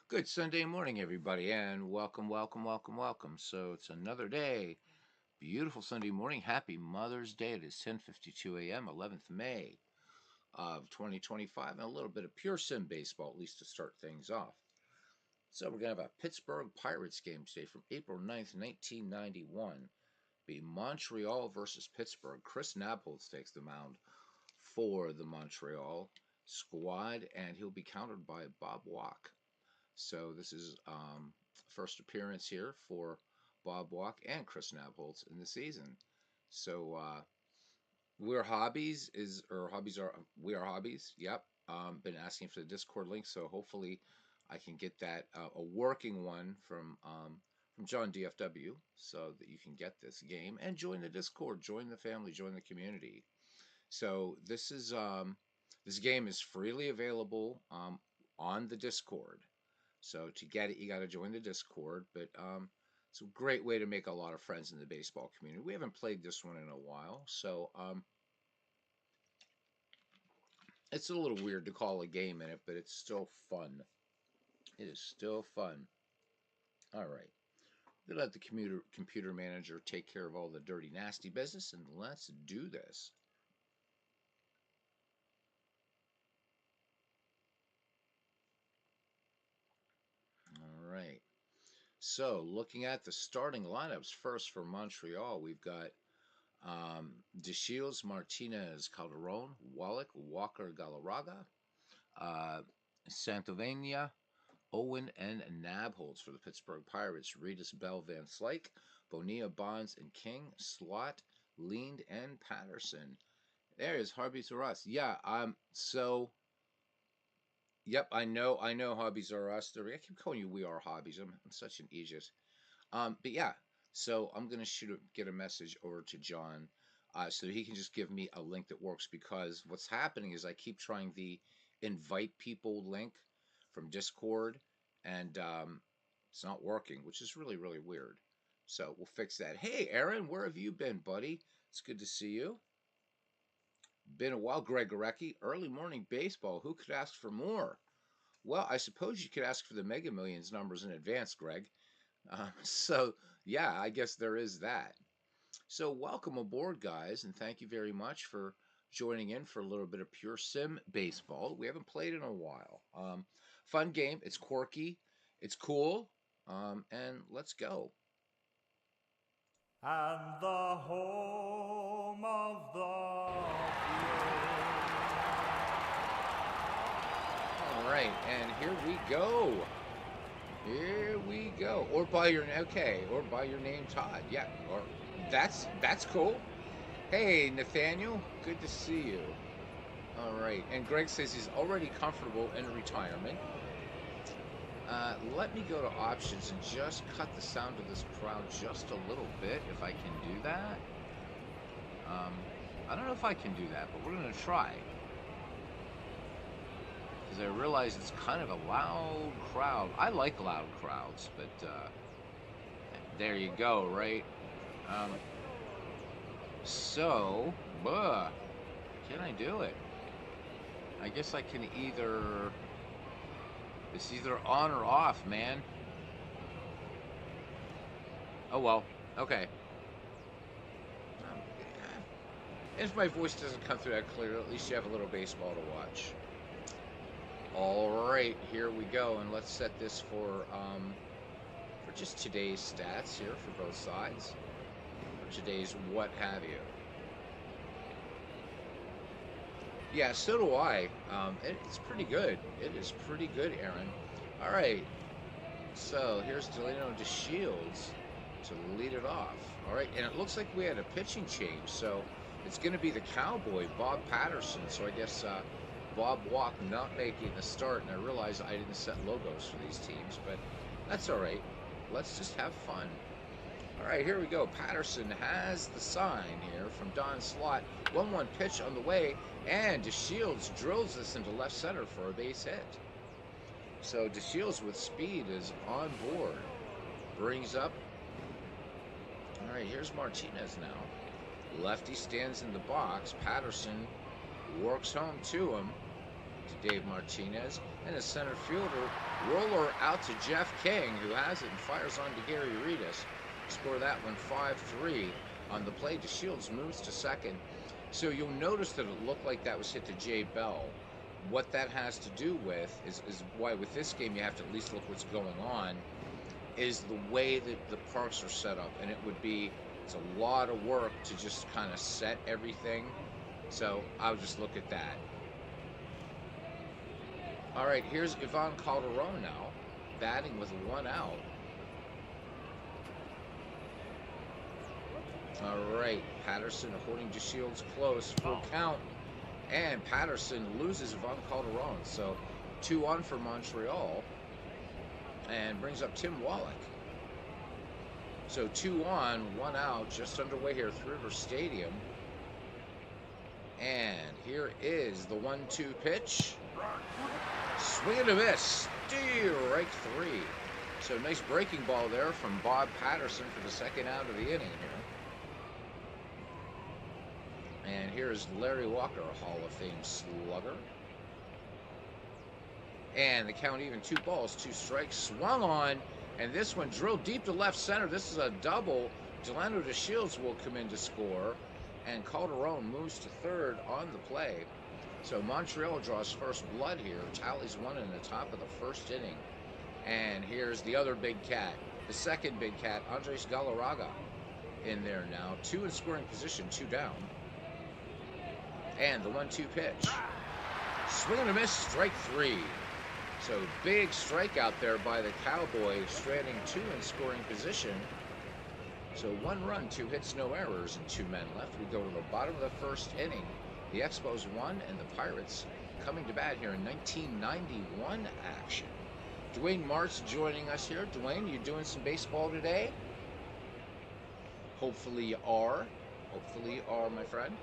Good Sunday morning, everybody, and welcome, welcome, welcome, welcome. So it's another day. Beautiful Sunday morning. Happy Mother's Day. It is 10:52 a.m., 11th May of 2025, and a little bit of pure sim baseball, at least to start things off. So we're going to have a Pittsburgh Pirates game today from April 9th, 1991. Be Montreal versus Pittsburgh. Chris Nabholz takes the mound for the Montreal squad, and he'll be countered by Bob Walk. So this is first appearance here for Bob Walk and Chris Nabholz in the season. So we're hobbies is or hobbies are we are hobbies. Yep. Been asking for the Discord link, so hopefully I can get that a working one from John DFW, so that you can get this game and join the Discord, join the family, join the community. So this game is freely available on the Discord. So to get it, you got to join the Discord. But it's a great way to make a lot of friends in the baseball community. We haven't played this one in a while, so it's a little weird to call a game in it, but it's still fun. It is still fun. All right. We'll let the computer manager take care of all the dirty, nasty business, and let's do this. All right. So, looking at the starting lineups first for Montreal, we've got DeShields, Martinez, Calderon, Wallach, Walker, Galarraga, uh, Santovania, Owen, and Nabholz for the Pittsburgh Pirates. Reedus, Bell, Van Slyke, Bonilla, Bonds, and King, Slot, Leaned, and Patterson. There is Hobbies Are Us. Yeah, yep, I know Hobbies Are Us. I keep calling you We Are Hobbies. I'm such an idiot. But yeah, so I'm gonna get a message over to John, so he can just give me a link that works. Because what's happening is I keep trying the invite people link from Discord, and it's not working, which is really really weird. So we'll fix that. Hey, Aaron, where have you been, buddy? It's good to see you. Been a while. Greg Gorecki, early morning baseball. Who could ask for more? Well, I suppose you could ask for the Mega Millions numbers in advance, Greg. So, yeah, I guess there is that. So, welcome aboard, guys, and thank you very much for joining in for a little bit of pure sim baseball. We haven't played in a while. Fun game. It's quirky. It's cool. And let's go. And the home of the All right, and here we go. Here we go. Or by your name, Todd. Yeah, or that's cool. Hey, Nathaniel, good to see you. All right, and Greg says he's already comfortable in retirement. Let me go to options and just cut the sound of this crowd just a little bit, if I can do that. I don't know if I can do that, but we're going to try. Because I realize it's kind of a loud crowd. I like loud crowds, but there you go, right? So, can I do it? I guess I can either... It's either on or off, man. Oh well. Okay. If my voice doesn't come through that clear, at least you have a little baseball to watch. All right, here we go, and let's set this for just today's stats here for both sides. For today's what have you. Yeah, so do I. It's pretty good. It is pretty good, Aaron. All right. So here's Delano DeShields to lead it off. All right, and it looks like we had a pitching change, so it's going to be the Cowboy, Bob Patterson. So I guess Bob Walk not making the start, and I realize I didn't set logos for these teams, but that's all right. Let's just have fun. All right, here we go. Patterson has the sign here from Don Slot. 1-1 pitch on the way, and DeShields drills this into left center for a base hit. So DeShields with speed is on board. Brings up. All right, here's Martinez now. Lefty stands in the box. Patterson works home to him. to Dave Martinez. And a center fielder roller out to Jeff King, who has it and fires on to Gary Reedus. Score that one 5-3 on the play. DeShields moves to second. So you'll notice that it looked like that was hit to Jay Bell. What that has to do with is why with this game you have to at least look what's going on, is the way that the parks are set up. And it's a lot of work to just kind of set everything. So I'll just look at that. All right, here's Ivan Calderon now, batting with 1 out. All right, Patterson holding DeShields close, full count, and Patterson loses Ivan Calderon. So 2 on for Montreal, and brings up Tim Wallach. So 2 on, 1 out, just underway here at River Stadium. And here is the 1-2 pitch. Swing and a miss. Strike 3. So nice breaking ball there from Bob Patterson for the second out of the inning here. And here's Larry Walker, a Hall of Fame slugger. And the count even, 2 balls, 2 strikes. Swung on, and this one drilled deep to left center. This is a double. Delano DeShields will come in to score, and Calderon moves to third on the play. So Montreal draws first blood here. Tallies 1 in the top of the first inning. And here's the other big cat, the second big cat, Andres Galarraga, in there now. 2 in scoring position, 2 down. And the 1-2 pitch. Swing and a miss, strike 3. So big strikeout there by the Cowboys, stranding 2 in scoring position. So 1 run, 2 hits, no errors, and 2 men left. We go to the bottom of the first inning. The Expos won, and the Pirates coming to bat here in 1991 action. Dwayne Martz joining us here. Dwayne, you doing some baseball today? Hopefully you are. Hopefully you are, my friend.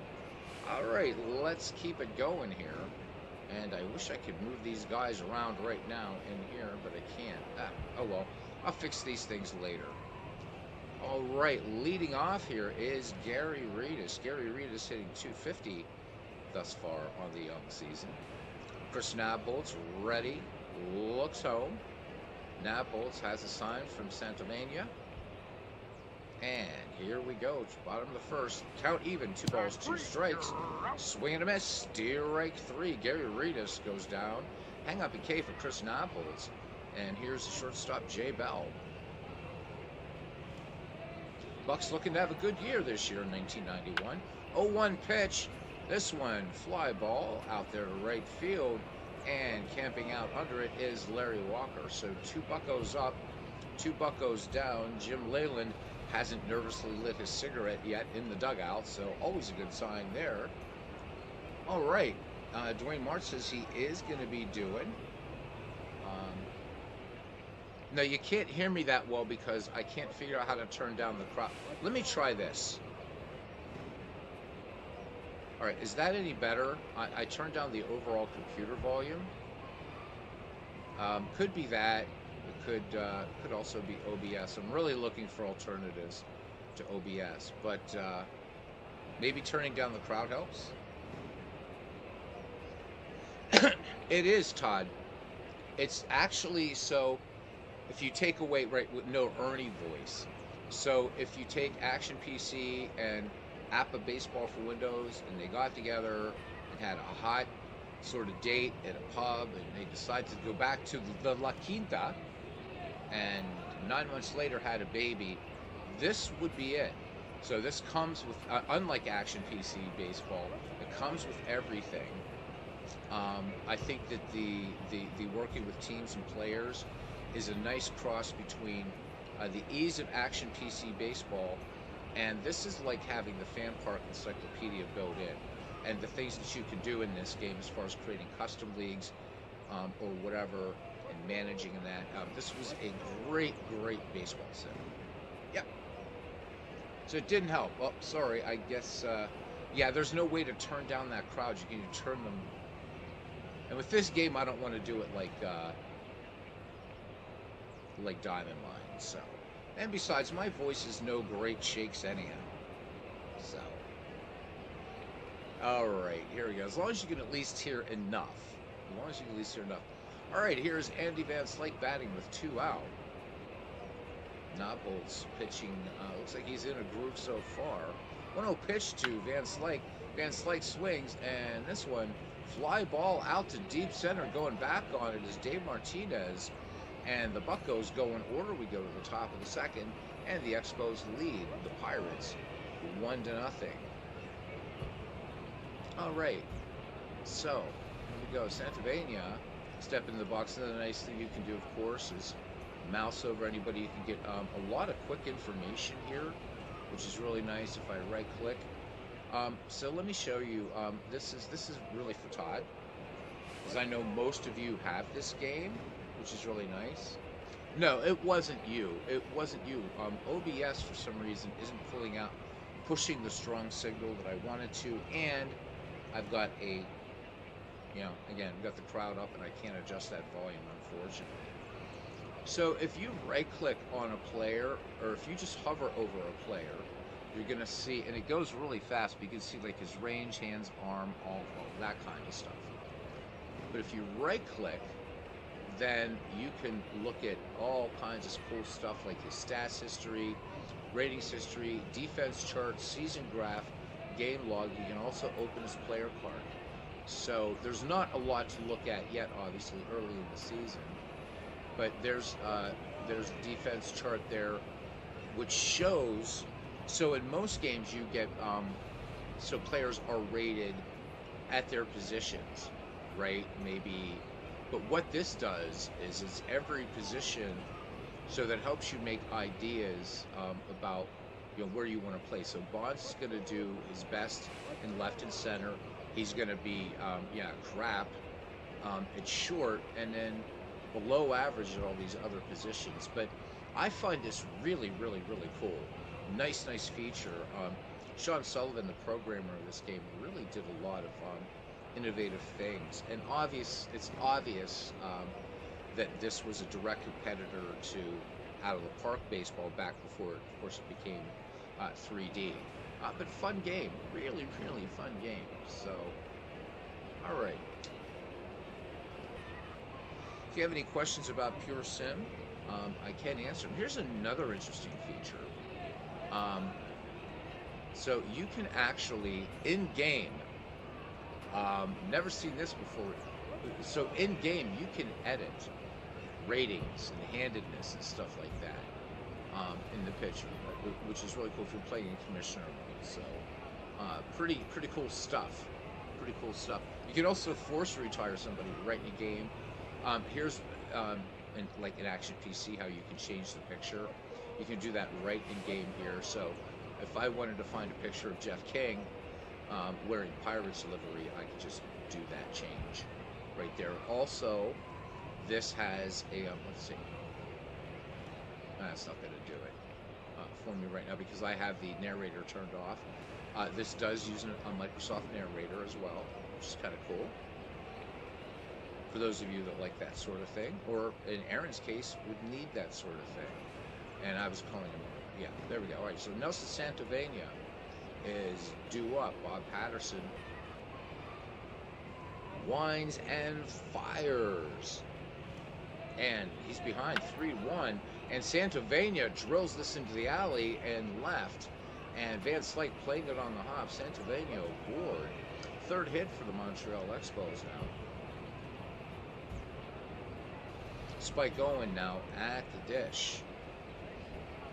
All right, let's keep it going here. And I wish I could move these guys around right now in here, but I can't. Oh well, I'll fix these things later. All right, leading off here is Gary Reedus. Gary Reedus hitting .250 thus far on the young season. Chris Nabholz ready, looks home. Nabholz has a sign from Santamania. And here we go, bottom of the first. Count even, 2 balls, 2 strikes. Swing and a miss, strike 3. Gary Reedus goes down. Hang up a K for Chris Nabholz. And here's the shortstop, Jay Bell. Bucks looking to have a good year this year in 1991. 0-1 pitch. This one, fly ball out there to right field. And camping out under it is Larry Walker. So 2 buccos up, 2 buccos down. Jim Leyland hasn't nervously lit his cigarette yet in the dugout, so always a good sign there. All right, Dwayne Martz says he is going to be doing. Now, you can't hear me that well because I can't figure out how to turn down the crowd. Let me try this. All right, is that any better? I turned down the overall computer volume. Could be that. It could also be OBS. I'm really looking for alternatives to OBS, but maybe turning down the crowd helps. It is, Todd. It's actually, so if you take away, right, with no Ernie voice. So if you take Action PC and Appa Baseball for Windows, and they got together and had a hot sort of date at a pub, and they decided to go back to the La Quinta, and 9 months later had a baby, this would be it. So this comes with, unlike Action PC Baseball, it comes with everything. I think that the working with teams and players is a nice cross between the ease of Action PC Baseball, and this is like having the Fan Park Encyclopedia built in, and the things that you can do in this game as far as creating custom leagues or whatever, and managing and that. This was a great baseball sim. Yep. So it didn't help. Oh, sorry. I guess, yeah, there's no way to turn down that crowd. You can turn them. And with this game, I don't want to do it like Diamond Mine. So, and besides, my voice is no great shakes anyhow. So, all right, here we go. As long as you can at least hear enough, As long as you can at least hear enough. All right, here's Andy Van Slyke batting with 2 out. Knobholz pitching. Looks like he's in a groove so far. 1-0 pitch to Van Slyke. Van Slyke swings, and this one, fly ball out to deep center. Going back on it is Dave Martinez. And the Buccos go in order. We go to the top of the second, and the Expos lead the Pirates 1-0. All right, so here we go. Santavania step into the box. Another nice thing you can do, of course, is mouse over anybody. You can get a lot of quick information here, which is really nice if I right-click. So let me show you. This is really for Todd, because I know most of you have this game, which is really nice. No, it wasn't you. It wasn't you. OBS, for some reason, isn't pushing the strong signal that I wanted to, and I've got again, we've got the crowd up, and I can't adjust that volume, unfortunately. So if you right-click on a player, or if you just hover over a player, you're going to see, and it goes really fast, but you can see like his range, hands, arm, all that kind of stuff. But if you right-click, then you can look at all kinds of cool stuff like his stats history, ratings history, defense chart, season graph, game log. You can also open his player card. So there's not a lot to look at yet, obviously, early in the season. But there's a defense chart there which shows. So in most games you get so players are rated at their positions, right? Maybe, but what this does is it's every position, so that helps you make ideas about where you want to play. So Bonds is going to do his best in left and center. He's going to be crap at short, and then below average at all these other positions. But I find this really, really, really cool. Nice feature. Sean Sullivan, the programmer of this game, really did a lot of innovative things. And it's obvious that this was a direct competitor to Out of the Park baseball back before, of course, it became 3D. But fun game. Really, really fun game. So, all right. If you have any questions about Pure Sim, I can answer them. Here's another interesting feature. So you can actually, in-game, never seen this before. So in-game, you can edit ratings and handedness and stuff like that in the pitch, which is really cool if you're playing in commissioner mode. So pretty cool stuff. Pretty cool stuff. You can also force retire somebody right in a game. Here's like an Action PC, how you can change the picture. You can do that right in game here. So if I wanted to find a picture of Jeff King wearing Pirates livery, I could just do that change right there. Also, this has a let's see. That's not going to do it for me right now because I have the narrator turned off. This does use a Microsoft narrator as well, which is kind of cool. For those of you that like that sort of thing, or in Aaron's case, would need that sort of thing. And I was calling him, yeah, there we go. All right, so Nelson Santavania is due up. Bob Patterson winds and fires. And he's behind 3-1. And Santavania drills this into the alley and left. And Van Slyke playing it on the hop. Santavania aboard. Third hit for the Montreal Expos now. Spike Owen now at the dish.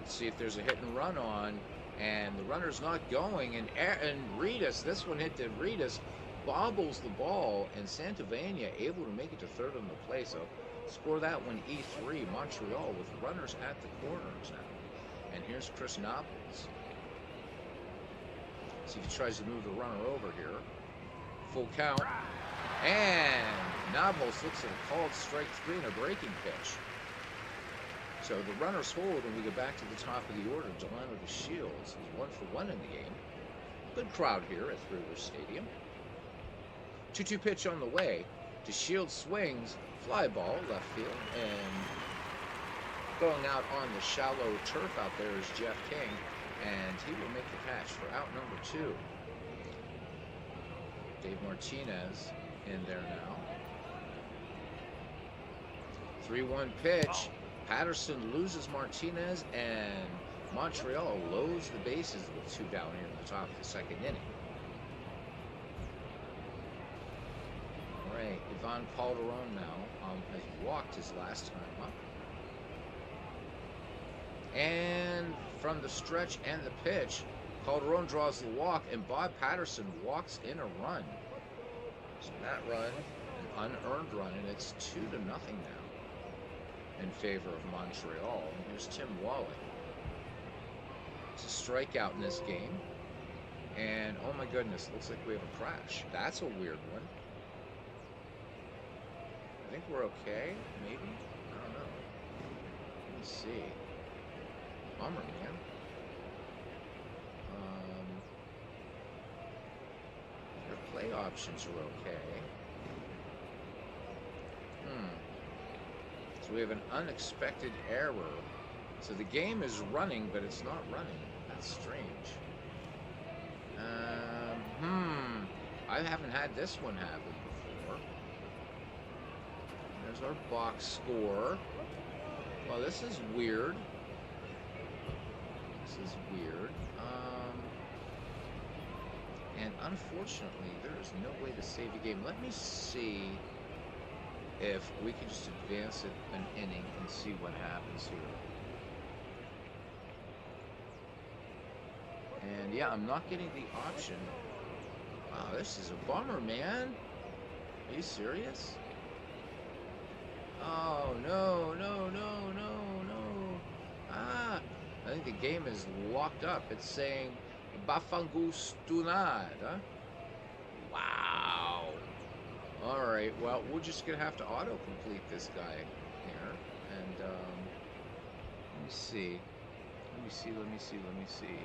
Let's see if there's a hit and run on. And the runner's not going. And Reedus, this one hit to Reedus, bobbles the ball. And Santavania able to make it to third on the play. So score that one E3, Montreal, with runners at the corners now. And here's Chris Knobholz. See if he tries to move the runner over here. Full count. And Knobholz looks at a called strike 3 and a breaking pitch. So the runners hold, and we go back to the top of the order. Delano DeShields is 1-for-1 in the game. Good crowd here at Three Rivers Stadium. 2-2 pitch on the way. DeShields swings, fly ball, left field, and going out on the shallow turf out there is Jeff King, and he will make the catch for out number 2. Dave Martinez in there now. 3-1 pitch. Patterson loses Martinez, and Montreal loads the bases with 2 down here in the top of the second inning. All right, Ivan Calderon now has walked his last time up. And from the stretch and the pitch, Calderon draws the walk, and Bob Patterson walks in a run. So that run, an unearned run, and it's 2-0 now in favor of Montreal. And here's Tim Wallach. It's a strikeout in this game. And oh my goodness, looks like we have a crash. That's a weird one. I think we're okay, maybe? I don't know. Let me see. Bummer, man. Their play options are okay. So we have an unexpected error. So the game is running, but it's not running. That's strange. I haven't had this one happen before. There's our box score. Well, this is weird. This is weird. And unfortunately, there is no way to save a game. Let me see if we can just advance it an inning and see what happens here. And yeah, I'm not getting the option. Wow, this is a bummer, man. Are you serious? Oh, no, no, no, no, no. I think the game is locked up. It's saying Bafangus Tunad, huh? Wow. All right, well, we're just going to have to auto-complete this guy here. And, let me see. Let me see, let me see, let me see.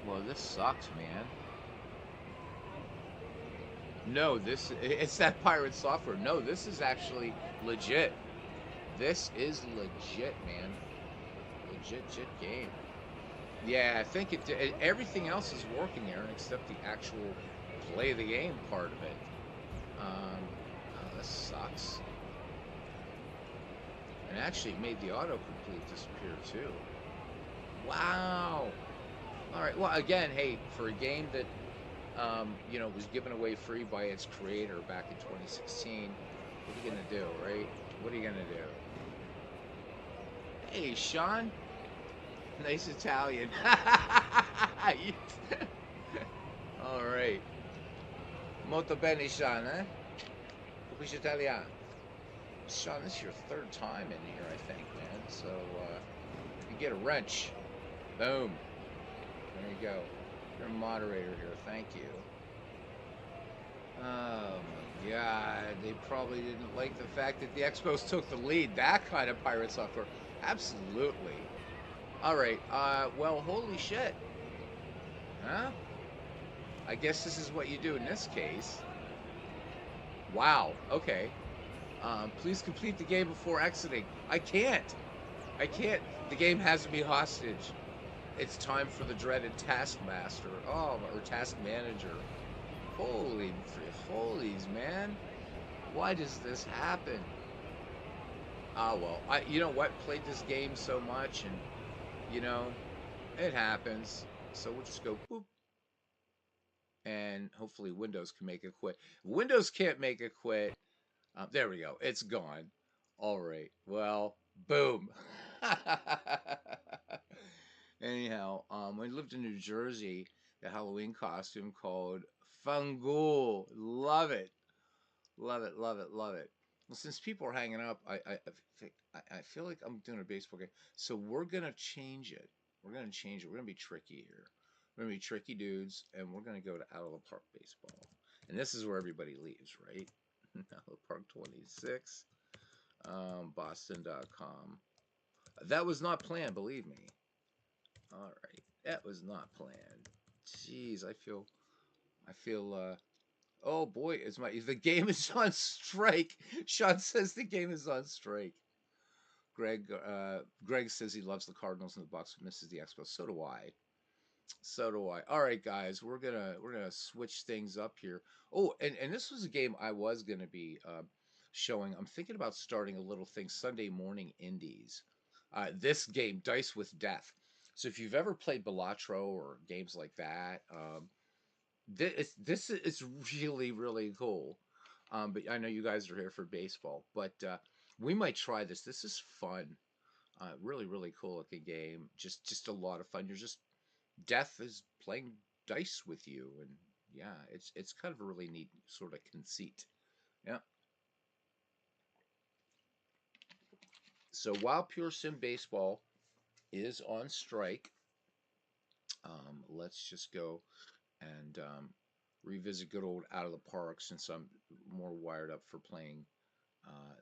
Well, this sucks, man. No, it's that pirate software. No, this is actually legit. This is legit, man. Legit game. Yeah, I think everything else is working, Aaron, except the actual play the game part of it. Oh, this sucks. And actually made the autocomplete disappear too. Wow. All right. Well, again, hey, for a game that was given away free by its creator back in 2016, what are you gonna do, right? What are you gonna do? Hey, Sean. Nice Italian. All right. Molto bene, Sean, eh? Capisci Italiano. Sean, this is your third time in here, I think, man. So, you get a wrench. Boom. There you go. You're a moderator here. Thank you. Oh, my God. They probably didn't like the fact that the Expos took the lead. That kind of pirate software. Absolutely. All right. Well, holy shit. Huh? I guess this is what you do in this case. Wow. Okay. Please complete the game before exiting. I can't. The game has me hostage. It's time for the dreaded Taskmaster. Oh, or Task Manager. Holy holies, man. Why does this happen? Ah, well. You know what? Played this game so much, and, it happens. So we'll just go boop. And hopefully Windows can make it quit. Windows can't make it quit. There we go. It's gone. All right. Well, boom. Anyhow, when I lived in New Jersey, the Halloween costume called Fangool. Love it. Love it, love it, love it. Well, since people are hanging up, I feel like I'm doing a baseball game. So we're going to change it. We're going to be tricky here. We're going to be tricky dudes, and we're going to go to Out of the Park Baseball. And this is where everybody leaves, right? Out of the Park 26, Boston.com. That was not planned, believe me. All right, that was not planned. Jeez, I feel, oh boy, the game is on strike. Sean says the game is on strike. Greg says he loves the Cardinals in the box, but misses the Expos. So do I. So do I. All right, guys, we're gonna switch things up here. Oh, and this was a game I was gonna be showing. I'm thinking about starting a little thing Sunday morning indies. This game, Dice with Death. So if you've ever played Balatro or games like that, this is really really cool. But I know you guys are here for baseball, but we might try this. This is fun. Really really cool looking game. Just a lot of fun. You're just death is playing dice with you, and yeah, it's kind of a really neat sort of conceit. Yeah. So while Pure Sim Baseball is on strike, let's just go and revisit good old Out of the Park since I'm more wired up for playing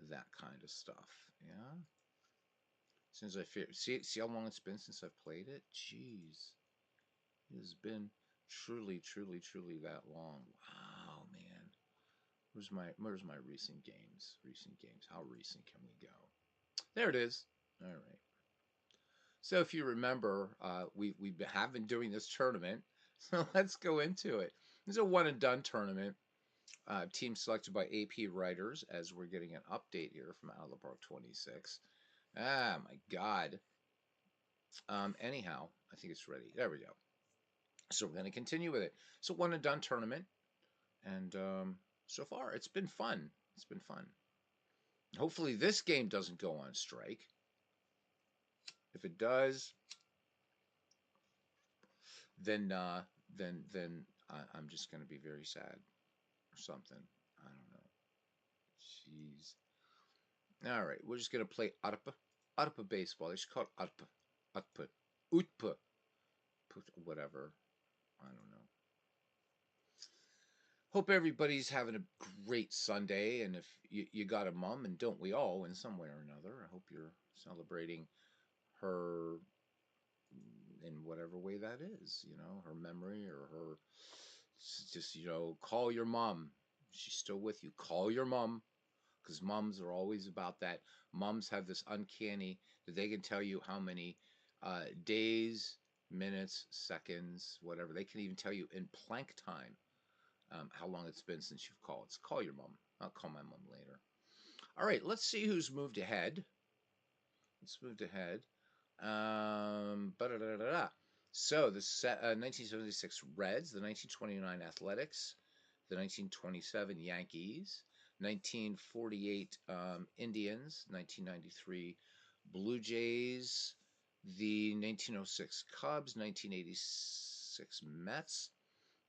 that kind of stuff. Yeah. Since I fear, see how long it's been since I've played it. Jeez, it has been truly that long. Wow, man. Where's my recent games? Recent games. How recent can we go? There it is. All right. So if you remember, we have been doing this tournament. So let's go into it. This is a one and done tournament. Team selected by AP writers as we're getting an update here from Out of the Park 26. Ah, my God. Anyhow, I think it's ready. There we go. So we're going to continue with it. So one and done tournament, and so far it's been fun. It's been fun. Hopefully this game doesn't go on strike. If it does, then I'm just gonna be very sad or something. I don't know. Jeez. All right, we're just gonna play Arpa baseball. They should call it Arpa, Utpa, whatever. I don't know. Hope everybody's having a great Sunday, and if you got a mom, and don't we all in some way or another, I hope you're celebrating her in whatever way that is, her memory or her just, call your mom. She's still with you. Call your mom because moms are always about that. Moms have this uncanny that they can tell you how many days, minutes, seconds, whatever. They can even tell you in plank time how long it's been since you've called. So call your mom. I'll call my mom later. All right, let's see who's moved ahead. Let's move ahead. Ba-da-da-da-da. So the 1976 Reds, the 1929 Athletics, the 1927 Yankees, 1948 Indians, 1993 Blue Jays, the 1906 Cubs, 1986 Mets,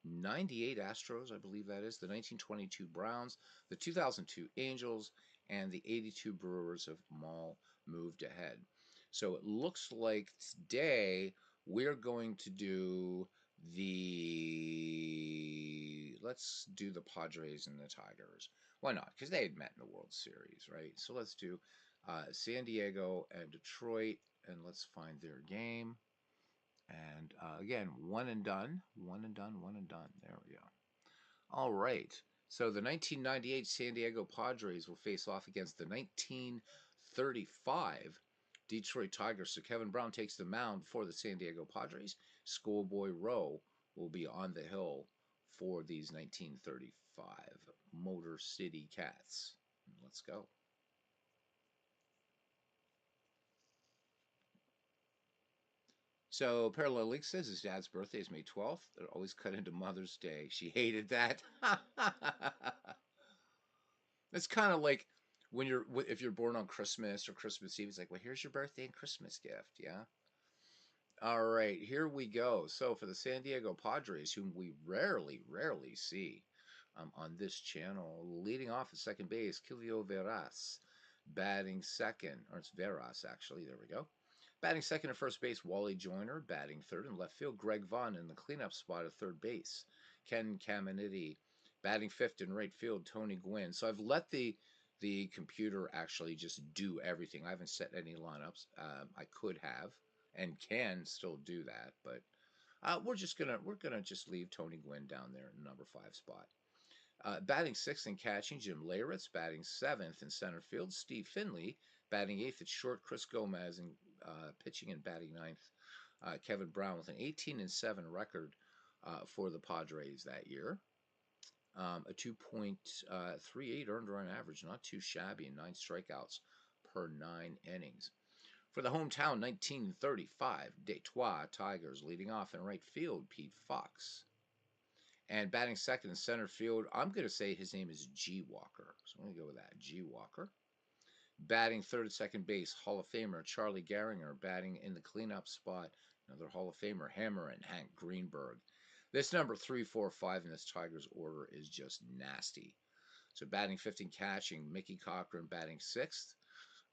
98 Astros, I believe that is, the 1922 Browns, the 2002 Angels, and the 82 Brewers have all moved ahead. So it looks like today we're going to do let's do the Padres and the Tigers. Why not? Because they had met in the World Series, right? So let's do San Diego and Detroit, and let's find their game. And again, one and done, one and done, one and done. There we go. All right. So the 1998 San Diego Padres will face off against the 1935 Detroit Tigers. So Kevin Brown takes the mound for the San Diego Padres. Schoolboy Rowe will be on the hill for these 1935 Motor City Cats. Let's go. So Parallel Link says his dad's birthday is May 12th. It always cut into Mother's Day. She hated that. It's kind of like when if you're born on Christmas or Christmas Eve, it's like, well, here's your birthday and Christmas gift, yeah. All right, here we go. So for the San Diego Padres, whom we rarely see on this channel, leading off at second base, Kilvio Veras, batting second, or it's Veras actually. There we go. Batting second at first base, Wally Joyner. Batting third in left field, Greg Vaughn in the cleanup spot at third base. Ken Caminiti. Batting fifth in right field, Tony Gwynn. So I've let the computer actually just do everything. I haven't set any lineups. I could have and can still do that, but we're gonna just leave Tony Gwynn down there in the number 5 spot. Batting sixth and catching, Jim Leyritz. Batting seventh in center field, Steve Finley. Batting eighth at short, Chris Gomez. And pitching and batting ninth, Kevin Brown with an 18-7 record for the Padres that year. A 2.38 earned run average, not too shabby, and 9 strikeouts per 9 innings. For the hometown 1935 Detroit Tigers, leading off in right field, Pete Fox. And batting second in center field, I'm going to say his name is G. Walker. So I'm going to go with that, G. Walker. Batting third at second base, Hall of Famer Charlie Gehringer. Batting in the cleanup spot, another Hall of Famer, Hammer and Hank Greenberg. This number 3, 4, 5 in this Tigers order is just nasty. So batting fifth and catching, Mickey Cochran batting sixth.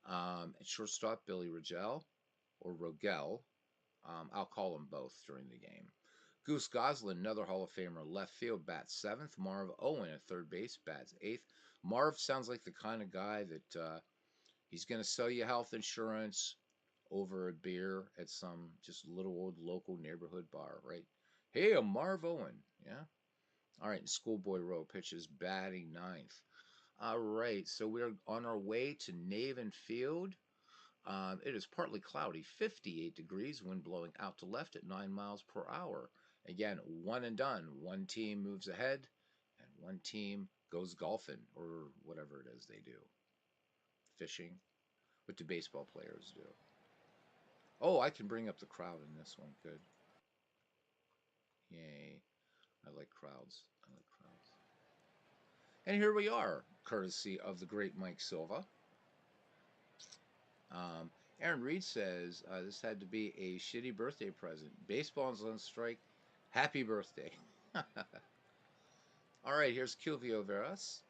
At shortstop, Billy Rogel, or Rogel. I'll call them both during the game. Goose Goslin, another Hall of Famer, left field, bats seventh. Marv Owen at third base, bats eighth. Marv sounds like the kind of guy that he's going to sell you health insurance over a beer at some just little old local neighborhood bar, right? Hey, I'm Marv Owen. Yeah. All right. Schoolboy Rowe pitches batting ninth. All right. So we're on our way to Navin Field. It is partly cloudy, 58 degrees, wind blowing out to left at 9 miles per hour. Again, one and done. One team moves ahead, and one team goes golfing, or whatever it is they do. Fishing. What do baseball players do? Oh, I can bring up the crowd in this one. Good. Yay. I like crowds. I like crowds. And here we are, courtesy of the great Mike Silva. Um, Aaron Reed says this had to be a shitty birthday present. Baseball's on strike. Happy birthday. All right, here's Kilvio Veras.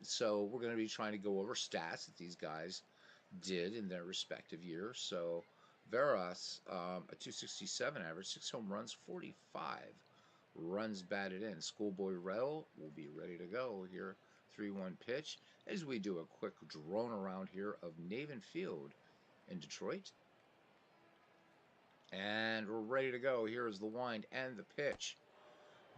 So we're going to be trying to go over stats that these guys did in their respective years. So Veras, a 267 average, 6 home runs, 45 runs batted in. Schoolboy Rell will be ready to go here. 3-1 pitch as we do a quick drone around here of Navin Field in Detroit. And we're ready to go. Here is the wind and the pitch.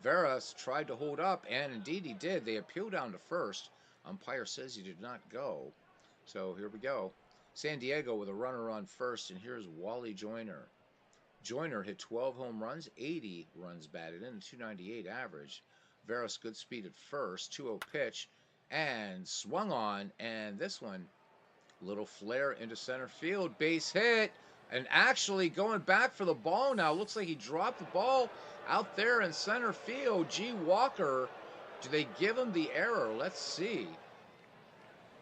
Veras tried to hold up, and indeed he did. They appeal down to first. Umpire says he did not go. So here we go. San Diego with a runner on first, and here's Wally Joyner. Joyner hit 12 home runs, 80 runs batted in, a 298 average. Veras good speed at first, 2-0 pitch, and swung on, and this one, little flare into center field, base hit, and actually going back for the ball now. Looks like he dropped the ball out there in center field. G. Walker, do they give him the error? Let's see.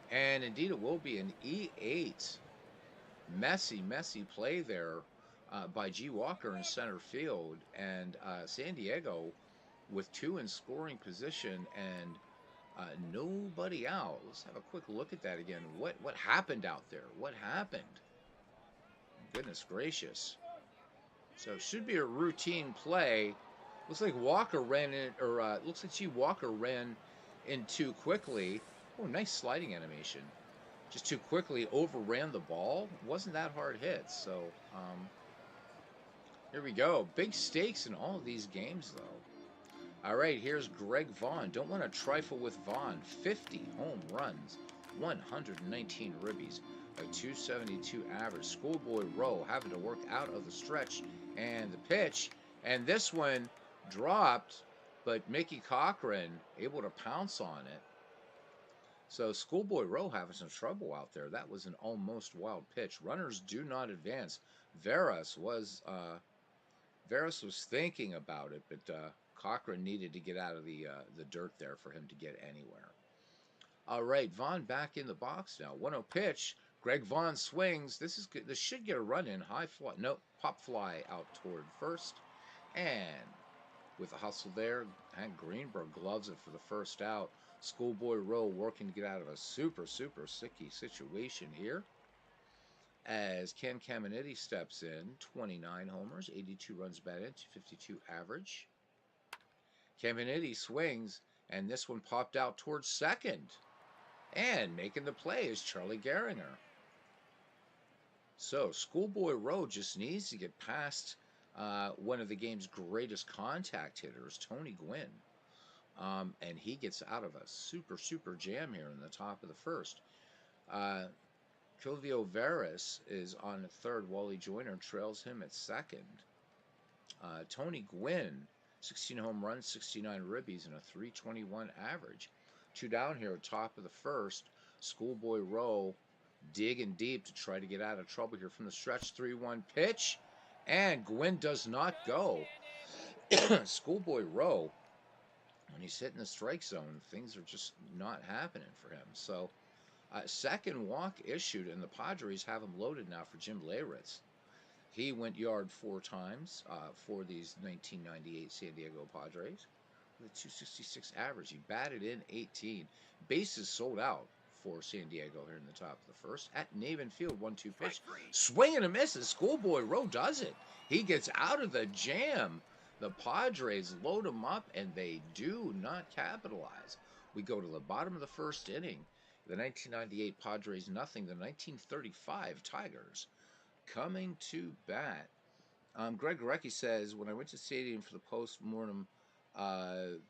And indeed it will be an E8. Messy play there by G. Walker in center field. And San Diego with 2 in scoring position and nobody out. Let's have a quick look at that again. What happened out there? What happened? Goodness gracious. So it should be a routine play. Looks like Walker ran in, or looks like G. Walker ran in too quickly. Oh, nice sliding animation. Just too quickly overran the ball. Wasn't that hard hit. So here we go. Big stakes in all of these games, though. All right, here's Greg Vaughn. Don't want to trifle with Vaughn. 50 home runs, 119 ribbies, a 272 average. Schoolboy Rowe having to work out of the stretch and the pitch. And this one dropped, but Mickey Cochran able to pounce on it. So Schoolboy Rowe having some trouble out there. That was an almost wild pitch. Runners do not advance. Veras was thinking about it, but Cochran needed to get out of the dirt there for him to get anywhere. All right, Vaughn back in the box now. 1-0 pitch. Greg Vaughn swings. This is good. This should get a run in. High fly. Nope. Pop fly out toward first. And with a hustle there, Hank Greenberg gloves it for the first out. Schoolboy Rowe working to get out of a super sicky situation here. As Cam Caminiti steps in, 29 homers, 82 runs batted, 252 average. Caminiti swings, and this one popped out towards second. And making the play is Charlie Gehringer. So Schoolboy Rowe just needs to get past one of the game's greatest contact hitters, Tony Gwynn. And he gets out of a super jam here in the top of the first. Silvio Veras is on third. Wally Joyner trails him at second. Tony Gwynn, 16 home runs, 69 ribbies, and a 321 average. Two down here, top of the first. Schoolboy Rowe digging deep to try to get out of trouble here from the stretch. 3-1 pitch, and Gwynn does not go. Schoolboy Rowe, when he's hitting the strike zone, things are just not happening for him. So, second walk issued, and the Padres have him loaded now for Jim Leyritz. He went yard 4 times for these 1998 San Diego Padres with a 266 average. He batted in 18. Bases sold out for San Diego here in the top of the first. At Navin Field, 1-2 pitch. Swing and a miss, and Schoolboy Rowe does it. He gets out of the jam. The Padres load him up, and they do not capitalize. We go to the bottom of the first inning. The 1998 Padres nothing. The 1935 Tigers coming to bat. Greg Gorecki says, when I went to the stadium for the post-mortem, Paul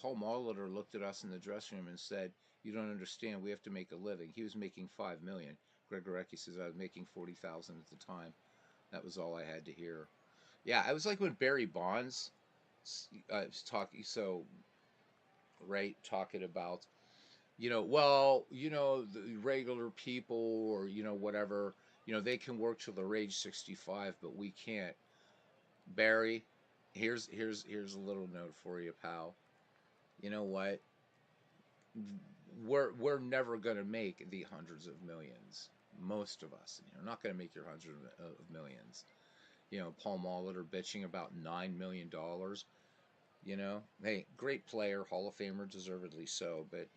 Molitor looked at us in the dressing room and said, "You don't understand. We have to make a living." He was making $5 million. Greg Gorecki says I was making $40,000 at the time. That was all I had to hear. Yeah, I was like when Barry Bonds was talking. So, right, talking about, the regular people or, whatever, they can work till they're age 65, but we can't. Barry, here's a little note for you, pal. You know what? We're never going to make the hundreds of millions. Most of us, not going to make your hundreds of millions. Paul Molitor bitching about $9 million. Hey, great player, Hall of Famer, deservedly so, but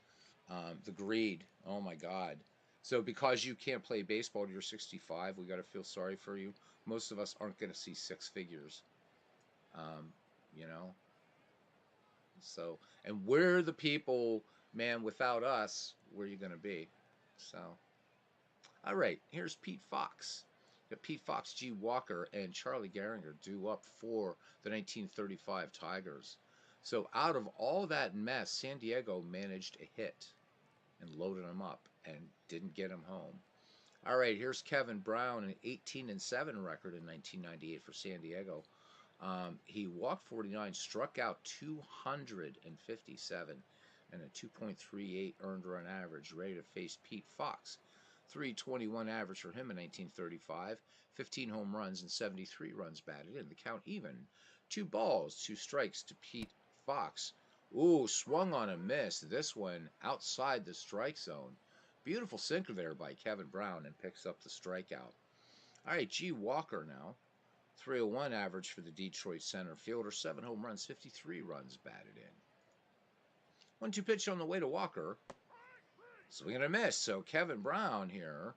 the greed, oh my God. So because you can't play baseball till you're 65, we got to feel sorry for you. Most of us aren't going to see six figures, um, you know. So, and we're the people, man. Without us, where are you going to be? So, all right, here's Pete Fox. Got Pete Fox, G. Walker, and Charlie Gehringer due up for the 1935 Tigers. So out of all that mess, San Diego managed a hit and loaded him up and didn't get him home. All right, here's Kevin Brown, an 18-7 record in 1998 for San Diego. He walked 49, struck out 257, and a 2.38 earned run average, ready to face Pete Fox. 321 average for him in 1935, 15 home runs and 73 runs batted in. The count even. 2 balls, 2 strikes to Pete Fox. Ooh, swung on a miss. This one outside the strike zone. Beautiful sinker there by Kevin Brown, and picks up the strikeout. All right, G. Walker now. 301 average for the Detroit center fielder. 7 home runs, 53 runs batted in. 1-2 pitch on the way to Walker. Swing and a miss. So Kevin Brown here,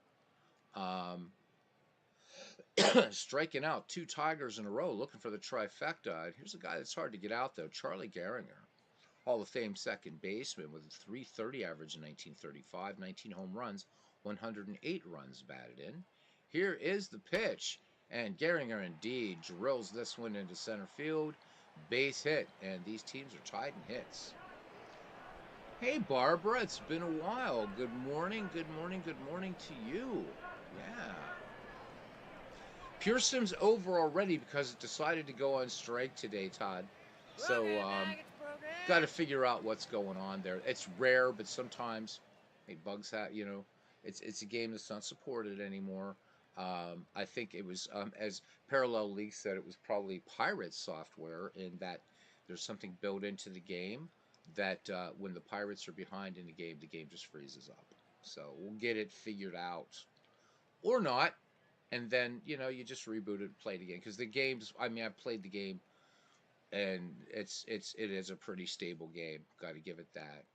striking out 2 Tigers in a row, looking for the trifecta. Here's a guy that's hard to get out, though, Charlie Gehringer. Hall of Fame second baseman with a 330 average in 1935, 19 home runs, 108 runs batted in. Here is the pitch, and Gehringer indeed drills this one into center field. Base hit, and these teams are tied in hits. Hey, Barbara, it's been a while. Good morning, good morning, good morning to you. Yeah. Pure Sim's over already because it decided to go on strike today, Todd. So, got to figure out what's going on there. It's rare, but sometimes, hey, bugs have, it's a game that's not supported anymore. I think it was, as Parallel League said, it was probably pirate software in that there's something built into the game that when the Pirates are behind in the game just freezes up. So we'll get it figured out, or not, and then you just reboot it and play it again. Because the games, I mean, I've played the game, and it is a pretty stable game. Got to give it that.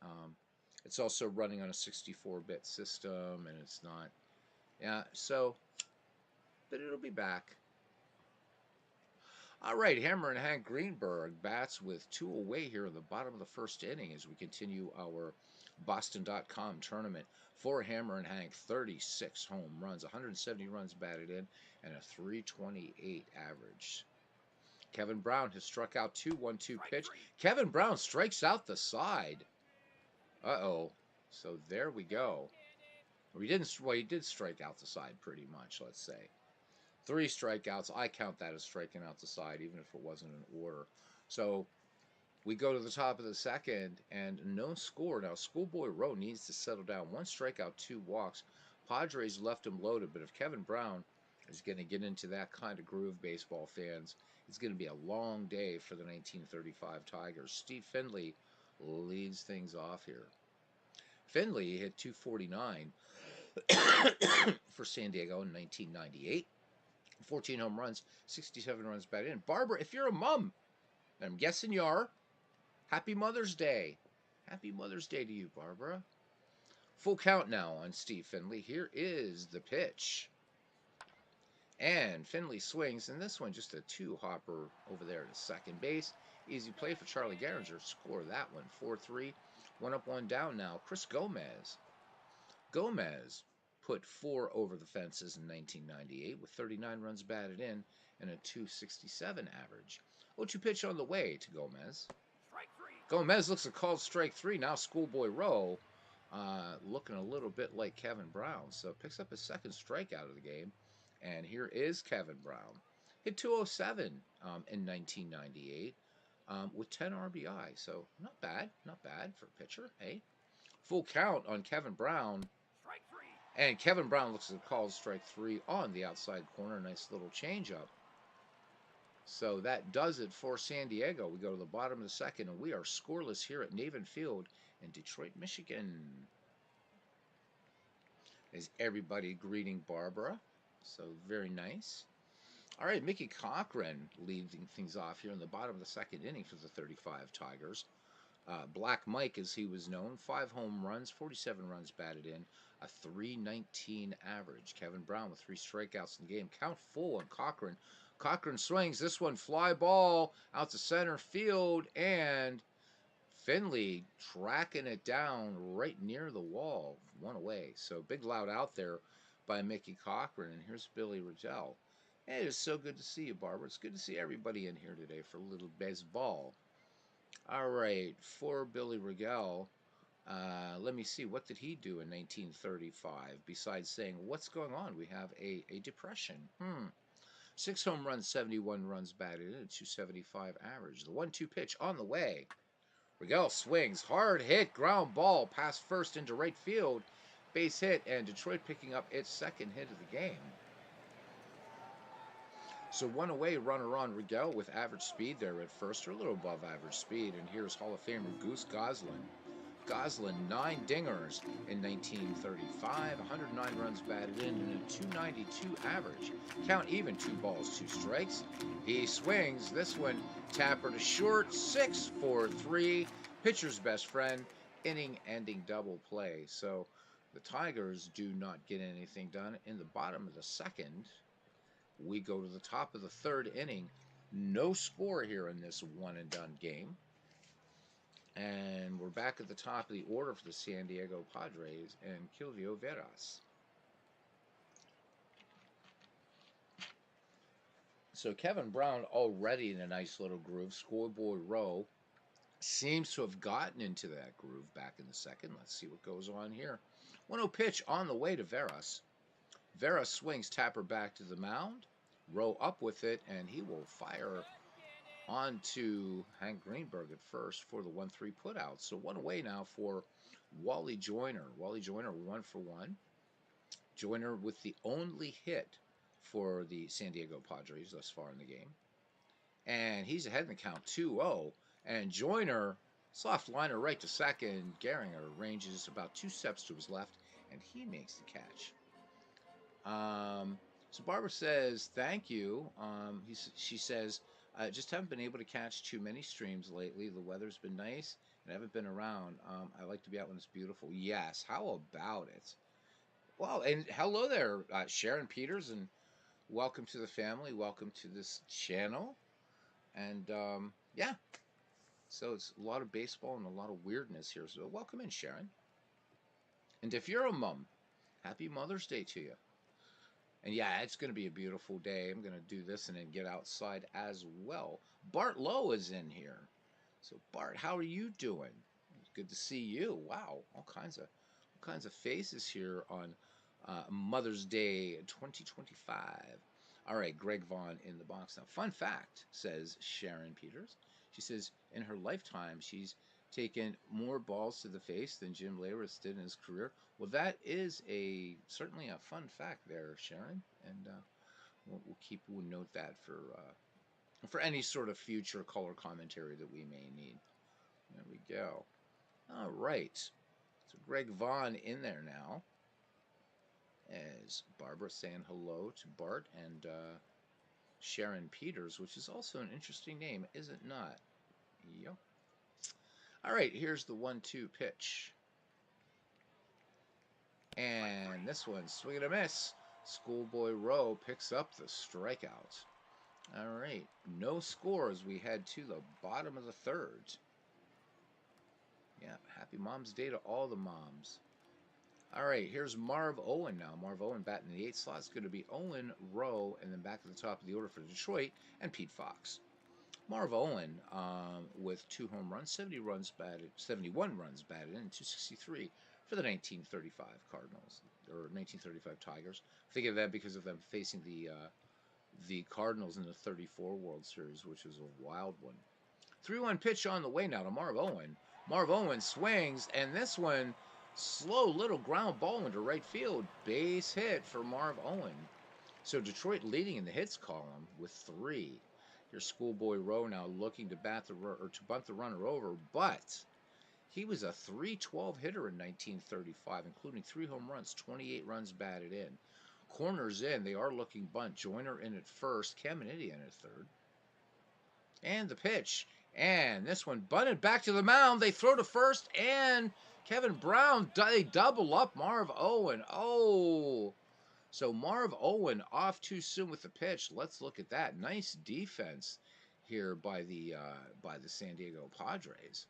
It's also running on a 64-bit system, and it's not. Yeah, so, but it'll be back. All right, Hammer and Hank Greenberg bats with 2 away here in the bottom of the first inning as we continue our Boston.com tournament. For Hammer and Hank, 36 home runs, 170 runs batted in, and a 328 average. Kevin Brown has struck out 2, 1-2 pitch. Kevin Brown strikes out the side. Uh-oh. So there we go. Or he didn't. Well, he did strike out the side pretty much. Let's say 3 strikeouts. I count that as striking out the side, even if it wasn't in order. So we go to the top of the second, and no score. Now, Schoolboy Rowe needs to settle down. 1 strikeout, 2 walks. Padres left him loaded, but if Kevin Brown is going to get into that kind of groove, baseball fans, it's going to be a long day for the 1935 Tigers. Steve Finley leads things off here. Finley hit 249 for San Diego in 1998. 14 home runs, 67 runs batted in. Barbara, if you're a mom, and I'm guessing you are, happy Mother's Day. Happy Mother's Day to you, Barbara. Full count now on Steve Finley. Here is the pitch. And Finley swings, and this one just a 2-hopper over there to second base. Easy play for Charlie Gehringer. Score that one, 4-3. 1 up, 1 down now. Chris Gomez. Gomez put 4 over the fences in 1998 with 39 runs batted in and a 267 average. 0-2 pitch on the way to Gomez. Gomez looks a called strike 3. Now Schoolboy Rowe looking a little bit like Kevin Brown. So picks up his second strikeout of the game. And here is Kevin Brown. Hit 207 in 1998 with 10 RBI. So not bad for a pitcher. Hey, full count on Kevin Brown. And Kevin Brown looks at a called strike 3 on the outside corner. Nice little changeup. So that does it for San Diego. We go to the bottom of the second, and we are scoreless here at Navin Field in Detroit, Michigan. Is everybody greeting Barbara? So very nice. All right, Mickey Cochran leading things off here in the bottom of the second inning for the 35 Tigers. Black Mike, as he was known, 5 home runs, 47 runs batted in, a 319 average. Kevin Brown with 3 strikeouts in the game. Count full on Cochran. Cochran swings. This one, fly ball out to center field, and Finley tracking it down right near the wall, 1 away. So big loud out there by Mickey Cochran, and here's Billy Riddell. Hey, it is so good to see you, Barbara. It's good to see everybody in here today for a little baseball. All right, for Billy Rigel, let me see, what did he do in 1935 besides saying, what's going on? We have a depression. 6 home runs, 71 runs batted in, a 275 average. The 1-2 pitch on the way. Rigel swings, hard hit, ground ball, past first into right field, base hit, and Detroit picking up its second hit of the game. So 1 away, runner on Rigel with average speed there at first, or a little above average speed. And here's Hall of Famer Goose Goslin. Goslin, 9 dingers in 1935, 109 runs batted in, and a 292 average. Count even, 2 balls, 2 strikes. He swings. This one, tapper to short, 6-4-3. Pitcher's best friend, inning-ending double play. So the Tigers do not get anything done. In the bottom of the second, we go to the top of the third inning. No score here in this one-and-done game. And we're back at the top of the order for the San Diego Padres and Kilvio Veras. So Kevin Brown already in a nice little groove. Schoolboy Rowe seems to have gotten into that groove back in the second. Let's see what goes on here. 1-0 pitch on the way to Veras. Veras swings, tapper back to the mound. Rowe up with it, and he will fire on to Hank Greenberg at first for the 1-3 putout. So 1 away now for Wally Joyner. Wally Joyner 1 for 1. Joyner with the only hit for the San Diego Padres thus far in the game. And he's ahead in the count 2-0. And Joyner, soft liner right to second. Gehringer ranges about 2 steps to his left, and he makes the catch. So Barbara says, thank you. She says, I just haven't been able to catch too many streams lately. The weather's been nice, and I haven't been around. I like to be out when it's beautiful. Yes, how about it? Well, and hello there, Sharon Peters, and welcome to the family. Welcome to this channel. And, yeah, so it's a lot of baseball and a lot of weirdness here. So welcome in, Sharon. And if you're a mom, happy Mother's Day to you. And yeah, it's going to be a beautiful day. I'm going to do this and then get outside as well. Bart Lowe is in here. So Bart, how are you doing? It's good to see you. Wow, all kinds of kinds of faces here on Mother's Day 2025. All right, Greg Vaughn in the box now. Fun fact, says Sharon Peters. She says in her lifetime, she's taken more balls to the face than Jim Leyritz did in his career. Well, that is certainly a fun fact there, Sharon, and we'll note that for any sort of future color commentary that we may need. There we go. All right. So Greg Vaughn in there now, as Barbara saying hello to Bart and Sharon Peters, which is also an interesting name, is it not? Yep. All right, here's the 1-2 pitch. And this one, swing and a miss. Schoolboy Rowe picks up the strikeout. All right, no score as we head to the bottom of the third. Yeah, happy Mom's Day to all the moms. All right, here's Marv Owen now. Marv Owen batting in the 8th slot. It's going to be Owen, Rowe, and then back at the top of the order for Detroit, and Pete Fox. Marv Owen with 2 home runs, 71 runs batted in, 263 for the 1935 Cardinals, or 1935 Tigers. Think of that because of them facing the Cardinals in the 34 World Series, which was a wild one. 3-1 pitch on the way now to Marv Owen. Marv Owen swings, and this one, slow little ground ball into right field. Base hit for Marv Owen. So Detroit leading in the hits column with 3. Here's Schoolboy Rowe now looking to bunt the runner over, but he was a .312 hitter in 1935, including 3 home runs, 28 runs batted in. Corners in, they are looking bunt. Joyner in at first, Caminiti in at third. And the pitch. And this one bunted back to the mound. They throw to first, and Kevin Brown, they double up Marv Owen. Oh, so Marv Owen off too soon with the pitch. Let's look at that. Nice defense here by the San Diego Padres.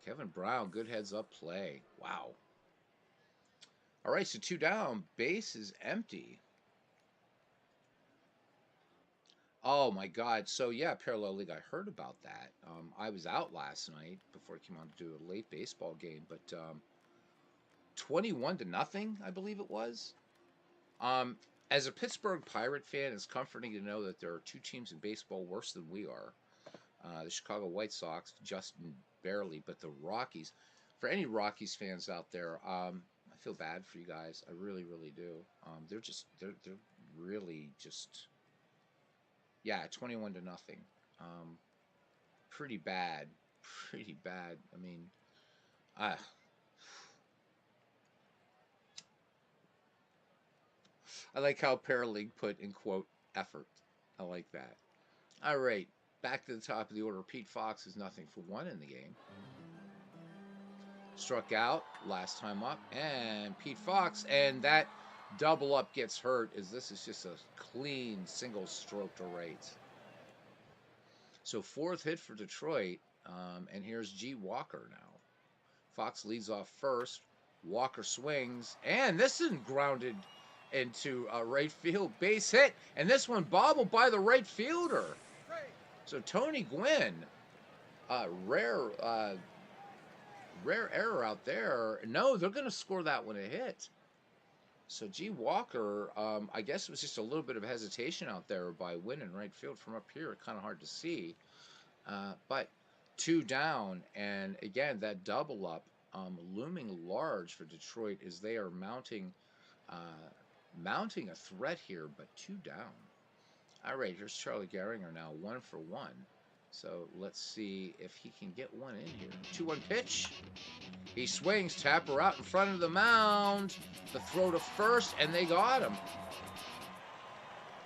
Kevin Brown, good heads up play. Wow. All right, so 2 down. Base is empty. Oh my God! So yeah, Parallel League. I heard about that. I was out last night before I came on to do a late baseball game, but 21-0, I believe it was. As a Pittsburgh Pirate fan, it's comforting to know that there are 2 teams in baseball worse than we are. The Chicago White Sox, just barely, but the Rockies. For any Rockies fans out there, I feel bad for you guys. I really, really do. They're really just. Yeah, 21-0. Pretty bad. Pretty bad. I mean, I like how Paraleague put in quote effort. I like that. All right, back to the top of the order. Pete Fox is 0-for-1 in the game. Struck out last time up, and Pete Fox, and that double up gets hurt as this is just a clean single stroke to right. So 4th hit for Detroit, and here's G. Walker now. Fox leads off first. Walker swings, and this is grounded into right field. Base hit, and this one bobbled by the right fielder. So Tony Gwynn, rare error out there. No, they're going to score that one a hit. So G. Walker, I guess it was just a little bit of hesitation out there by Wynn in right field. From up here, kind of hard to see. But 2 down, and again, that double up looming large for Detroit as they are mounting a threat here, but 2 down. All right, here's Charlie Gehringer now, 1-for-1. So let's see if he can get one in here. 2-1 pitch. He swings, Tapper out in front of the mound. The throw to first, and they got him.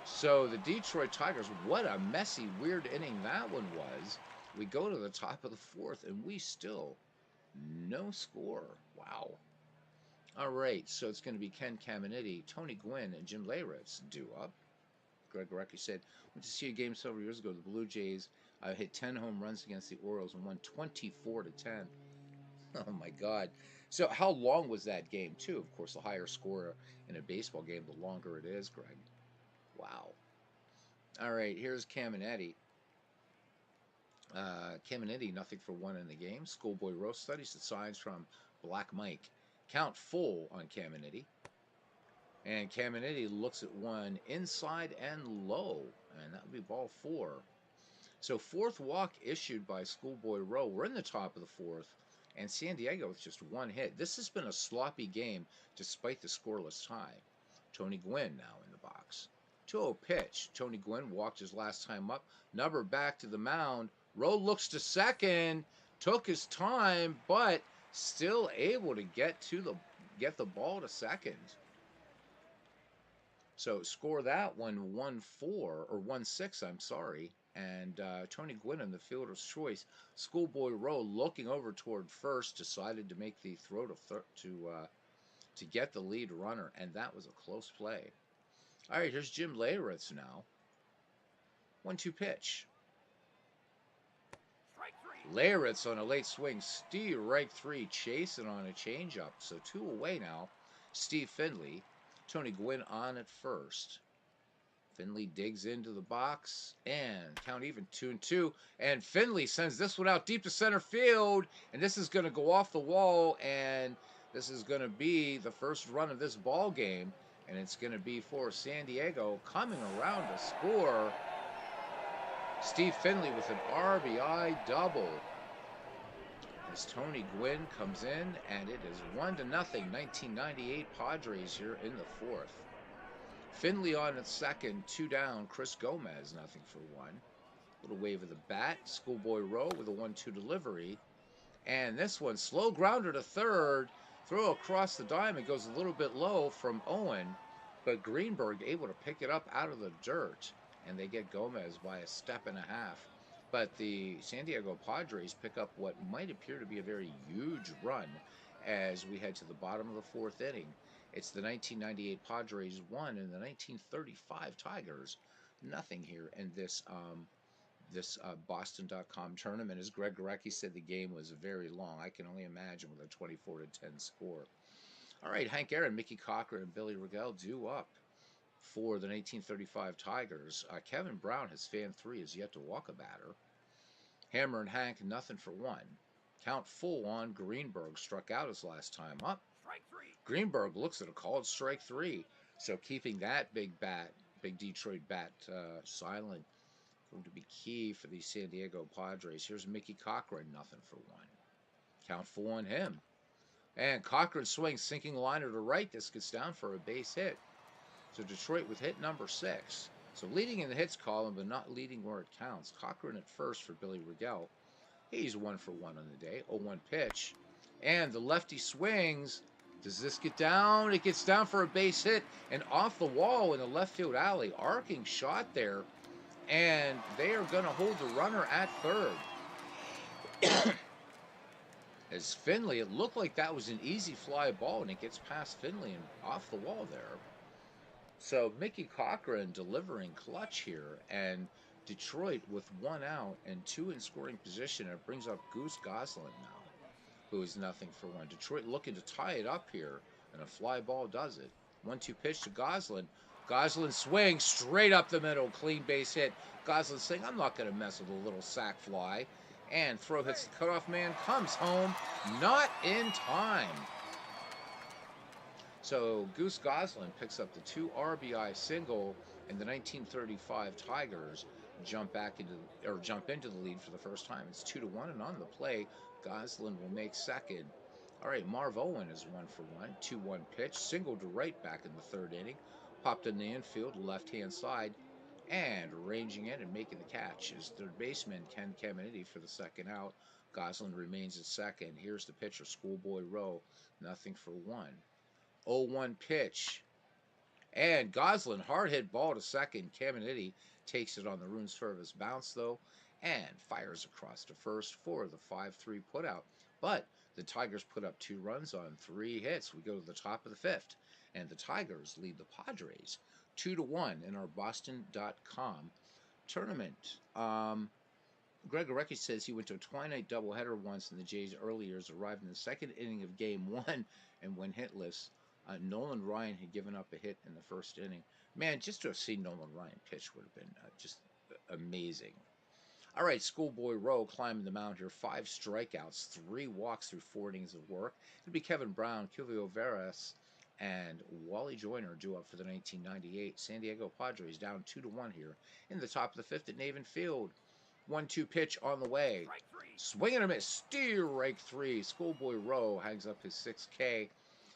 So the Detroit Tigers, what a messy, weird inning that one was. We go to the top of the 4th, and we still no score. Wow. All right, so it's going to be Ken Caminiti, Tony Gwynn, and Jim Leyritz due up. Greg Gorecki said, went to see a game several years ago. The Blue Jays hit 10 home runs against the Orioles and won 24-10. Oh, my God. So how long was that game, too? Of course, the higher score in a baseball game, the longer it is, Greg. Wow. All right, here's Caminiti. Caminiti, nothing for one in the game. Schoolboy Roast studies the signs from Black Mike. Count full on Caminiti. And Caminiti looks at one inside and low, and that would be ball four. So fourth walk issued by Schoolboy Rowe. We're in the top of the fourth, and San Diego with just one hit. This has been a sloppy game despite the scoreless tie. Tony Gwynn now in the box. 2-0 pitch. Tony Gwynn walked his last time up. Number back to the mound. Rowe looks to second. Took his time, but still able to get the ball to second. So score that one 1-4 or 1-6. I'm sorry. And Tony Gwynn in the fielder's choice. Schoolboy Rowe looking over toward first decided to make the throw to get the lead runner, and that was a close play. All right, here's Jim Leyritz now. 1-2 pitch. Leyritz on a late swing. Steve right three chasing on a changeup. So two away now. Steve Finley. Tony Gwynn on at first. Finley digs into the box and count even 2-2. And Finley sends this one out deep to center field. And this is going to go off the wall. And this is going to be the first run of this ball game. And it's going to be for San Diego coming around to score. Steve Finley with an RBI double. As Tony Gwynn comes in, and it is 1-0, 1998 Padres here in the fourth. Finley on at second, two down. Chris Gomez, nothing for one. Little wave of the bat. Schoolboy Rowe with a 1-2 delivery. And this one, slow grounder to third. Throw across the diamond, goes a little bit low from Owen. But Greenberg able to pick it up out of the dirt. And they get Gomez by a step and a half. But the San Diego Padres pick up what might appear to be a very huge run as we head to the bottom of the fourth inning. It's the 1998 Padres 1 and the 1935 Tigers nothing here in this Boston.com tournament. As Greg Gorecki said, the game was very long. I can only imagine with a 24-10 score. All right, Hank Aaron, Mickey Cochran, and Billy Rigel due up for the 1935 Tigers. Kevin Brown has fan three, has yet to walk a batter. Hammer and Hank, nothing for one. Count full on Greenberg, struck out his last time up. Greenberg looks at a called strike three. So keeping that big Detroit bat silent going to be key for the San Diego Padres. Here's Mickey Cochran, nothing for one. Count full on him. And Cochran swings, sinking liner to right. This gets down for a base hit. So Detroit with hit number 6. So leading in the hits column, but not leading where it counts. Cochran at first for Billy Rigel. He's 1 for 1 on the day. 0-1 pitch. And the lefty swings. Does this get down? It gets down for a base hit and off the wall in the left field alley. Arcing shot there. And they are going to hold the runner at third. As Finley, it looked like that was an easy fly ball, and it gets past Finley and off the wall there. So Mickey Cochran delivering clutch here, and Detroit with 1 out and 2 in scoring position. It brings up Goose Goslin now, who is nothing for 1. Detroit looking to tie it up here, and a fly ball does it. 1-2 pitch to Goslin. Goslin swings straight up the middle, clean base hit. Goslin saying, I'm not going to mess with a little sac fly. And throw hits the cutoff man, comes home, not in time. So Goose Goslin picks up the 2 RBI single, and the 1935 Tigers jump into the lead for the first time. It's 2-1, and on the play, Goslin will make second. All right, Marv Owen is 1 for 1. 2-1 pitch, single to right back in the third inning. Popped in the infield, left-hand side, and ranging in and making the catch is third baseman Ken Caminiti for the second out. Goslin remains at second. Here's the pitcher, Schoolboy Rowe, nothing for 1. 0-1 pitch. And Goslin, hard hit ball to second. Caminiti takes it on the room service bounce, though, and fires across to first for the 5-3 putout. But the Tigers put up 2 runs on 3 hits. We go to the top of the 5th, and the Tigers lead the Padres 2-1 in our Boston.com tournament. Greg Gorecki says he went to a twilight doubleheader once in the Jays' early years, arrived in the second inning of game 1 and went hitless. Nolan Ryan had given up a hit in the first inning. Man, just to have seen Nolan Ryan pitch would have been just amazing. All right, Schoolboy Rowe climbing the mound here. 5 strikeouts, 3 walks through 4 innings of work. It'll be Kevin Brown, Kilvio Veras, and Wally Joyner due up for the 1998 San Diego Padres, down 2-1 here in the top of the fifth at Navin Field. 1-2 pitch on the way. Swing and a miss. Strike 3. Schoolboy Rowe hangs up his 6K.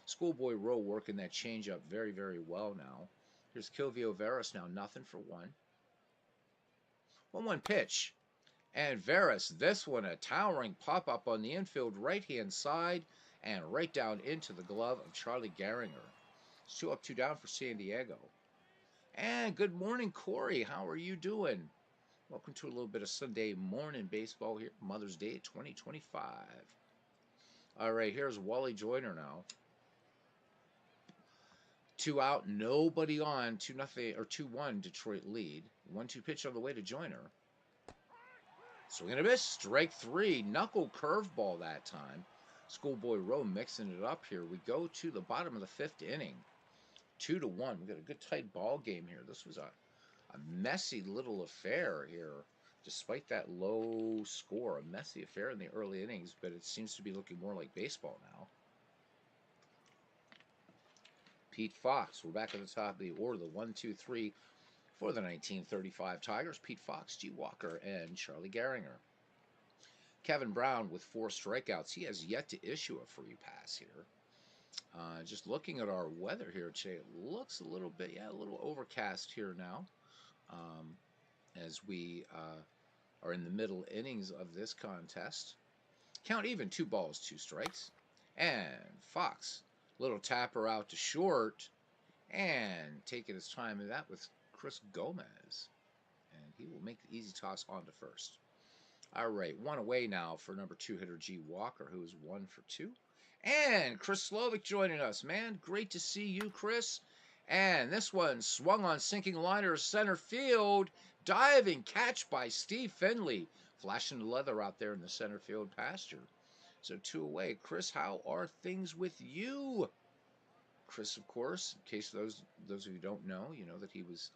Schoolboy Rowe working that changeup very, very well now. Here's Kilvio Veras now, 0-for-1. 1-1 pitch. And Veras, this one a towering pop-up on the infield right-hand side and right down into the glove of Charlie Gehringer. It's 2 up, 2 down for San Diego. And good morning, Corey. How are you doing? Welcome to a little bit of Sunday morning baseball here, Mother's Day 2025. All right, here's Wally Joyner now. 2 out, nobody on, 2-0 or 2-1 Detroit lead. 1-2 pitch on the way to Joyner. Swing and a miss, strike 3, knuckle curveball that time. Schoolboy Rowe mixing it up here. We go to the bottom of the 5th inning. 2-1. We got a good tight ball game here. This was a messy little affair here, despite that low score. A messy affair in the early innings, but it seems to be looking more like baseball now. Pete Fox, we're back at the top of the order, the 1-2-3 for the 1935 Tigers. Pete Fox, G. Walker, and Charlie Gehringer. Kevin Brown with 4 strikeouts. He has yet to issue a free pass here. Just looking at our weather here today, it looks a little bit, a little overcast here now. As we are in the middle innings of this contest. Count even, 2 balls, 2 strikes. And Fox, little tapper out to short, and taking his time in that with Chris Gomez. And he will make the easy toss on to first. All right, 1 away now for number 2 hitter G. Walker, who is 1-for-2. And Chris Slovic joining us, man. Great to see you, Chris. And this one swung on sinking liner center field. Diving catch by Steve Finley. Flashing the leather out there in the center field pasture. So 2 away. Chris, how are things with you? Chris, of course, in case those of you who don't know, you know that he was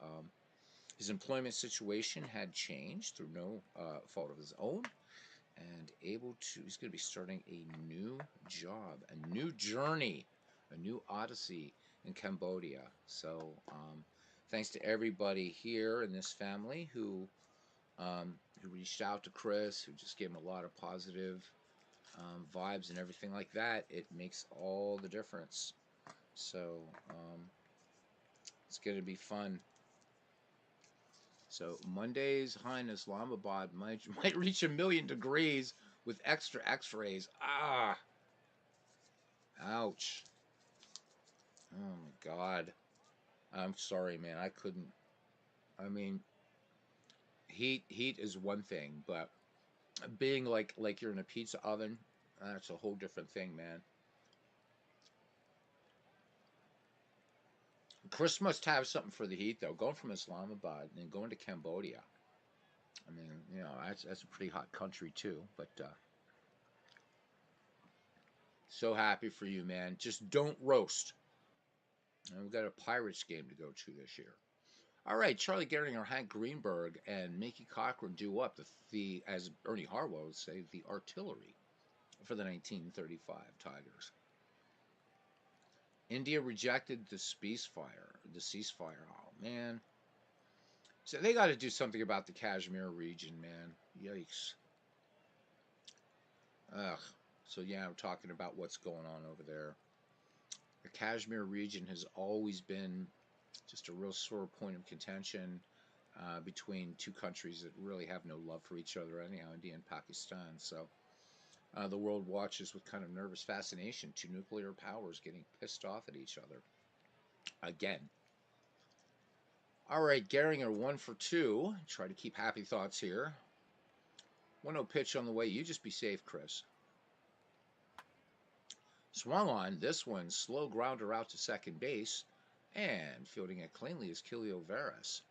his employment situation had changed through no fault of his own. And he's going to be starting a new job, a new journey, a new odyssey in Cambodia. So thanks to everybody here in this family who reached out to Chris, who just gave him a lot of positive vibes and everything like that. It makes all the difference. So it's going to be fun. So Monday's high in Islamabad might reach 1,000,000 degrees with extra X-rays. Ah, ouch. Oh my God. I'm sorry, man. I couldn't. I mean, heat is one thing, but being like you're in a pizza oven, that's a whole different thing, man. Chris must have something for the heat, though. Going from Islamabad and then going to Cambodia. I mean, you know, that's a pretty hot country, too. But so happy for you, man. Just don't roast. And we've got a Pirates game to go to this year. All right, Charlie Gehringer, Hank Greenberg, and Mickey Cochran do up the as Ernie Harwell would say, the artillery for the 1935 Tigers. India rejected the ceasefire. Oh, man. So they got to do something about the Kashmir region, man. Yikes. Ugh. So, yeah, I'm talking about what's going on over there. The Kashmir region has always been just a real sore point of contention between 2 countries that really have no love for each other anyhow, India and Pakistan. So the world watches with kind of nervous fascination 2 nuclear powers getting pissed off at each other again. All right, Gehringer 1-for-2. Try to keep happy thoughts here. 1-0 pitch on the way. You just be safe, Chris. Swung on. This one, slow grounder out to second base. And fielding it cleanly is Kilvio Veras.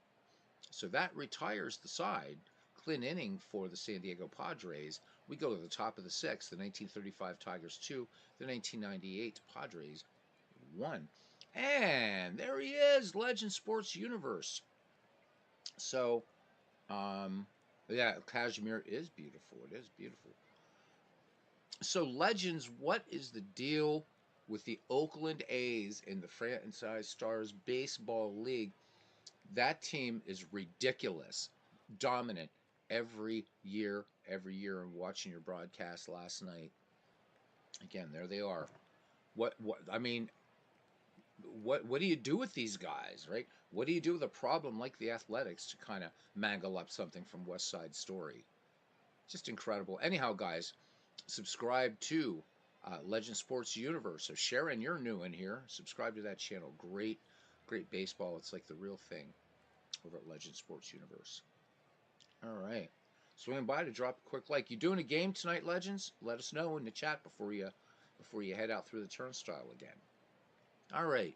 So that retires the side. Clean inning for the San Diego Padres. We go to the top of the 6th. The 1935 Tigers 2. The 1998 Padres 1. And there he is, Legend Sports Universe. So, Yeah, Kashmir is beautiful. It is beautiful. So, Legends, what is the deal with the Oakland A's in the Franchise Stars Baseball League? That team is ridiculous, dominant every year, every year. And watching your broadcast last night, again, there they are. What? I mean, what do you do with these guys, right? What do you do with a problem like the Athletics to kind of mangle up something from West Side Story? Just incredible. Anyhow, guys, subscribe to Legend Sports Universe. So Sharon, you're new in here. Subscribe to that channel. Great, great baseball. It's like the real thing over at Legend Sports Universe. All right. Swinging by to drop a quick like. You doing a game tonight, Legends? Let us know in the chat before you head out through the turnstile again. All right.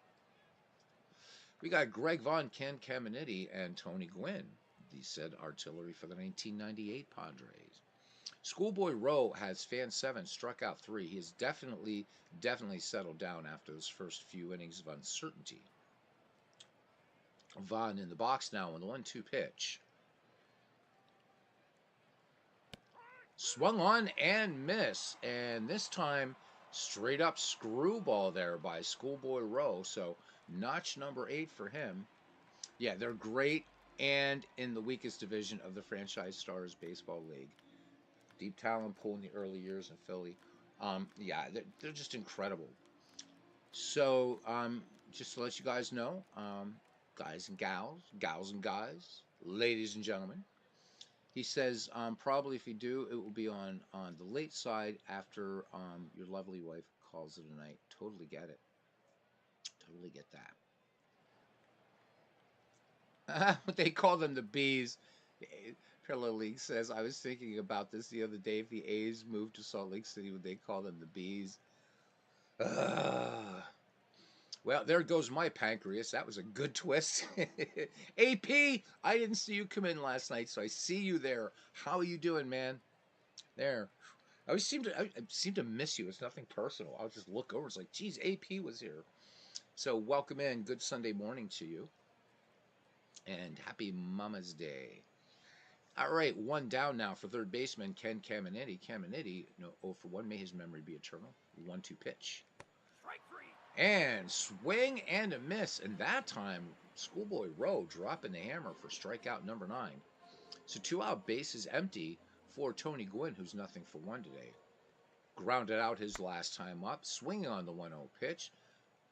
We got Greg Vaughn, Ken Caminiti, and Tony Gwynn, the said artillery for the 1998 Padres. Schoolboy Rowe has fan 7, struck out 3. He has definitely settled down after those first few innings of uncertainty. Vaughn in the box now on the 1-2 pitch. Swung on and miss, and this time straight up screwball there by Schoolboy Rowe. So notch number 8 for him. Yeah, they're great and in the weakest division of the Franchise Stars Baseball League. Deep talent pool in the early years in Philly. Yeah, they're just incredible. So, just to let you guys know, guys and gals and guys, ladies and gentlemen, he says probably if you do, it will be on the late side after your lovely wife calls it a night. Totally get it. Totally get that. They call them the bees. Parallel League says, I was thinking about this the other day. If the A's moved to Salt Lake City, would they call them the bees? Well, there goes my pancreas. That was a good twist. AP, I didn't see you come in last night, so I see you there. How are you doing, man? There. I seem to miss you. It's nothing personal. I'll just look over. It's like, geez, AP was here. So welcome in. Good Sunday morning to you. And happy Mama's Day. All right, one down now for third baseman Ken Caminiti. Caminiti, no 0 for 1. May his memory be eternal. 1-2 pitch. And swing and a miss. And that time, Schoolboy Rowe dropping the hammer for strikeout number 9. So 2 out, bases empty for Tony Gwynn, who's nothing for 1 today. Grounded out his last time up, swinging on the 1-0 pitch.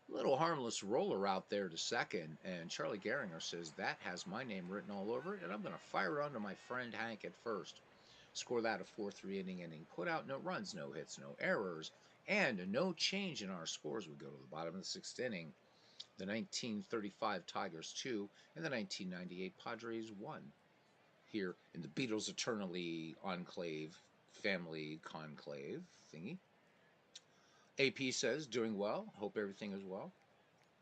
Little harmless roller out there to second, and Charlie Gehringer says that has my name written all over it, and I'm going to fire it on to my friend Hank at first. Score that a 4-3 inning, put out, no runs, no hits, no errors, and no change in our scores. We go to the bottom of the 6th inning. The 1935 Tigers 2 and the 1998 Padres 1. Here in the Beatles Eternally Enclave Family Conclave thingy. AP says, doing well. Hope everything is well.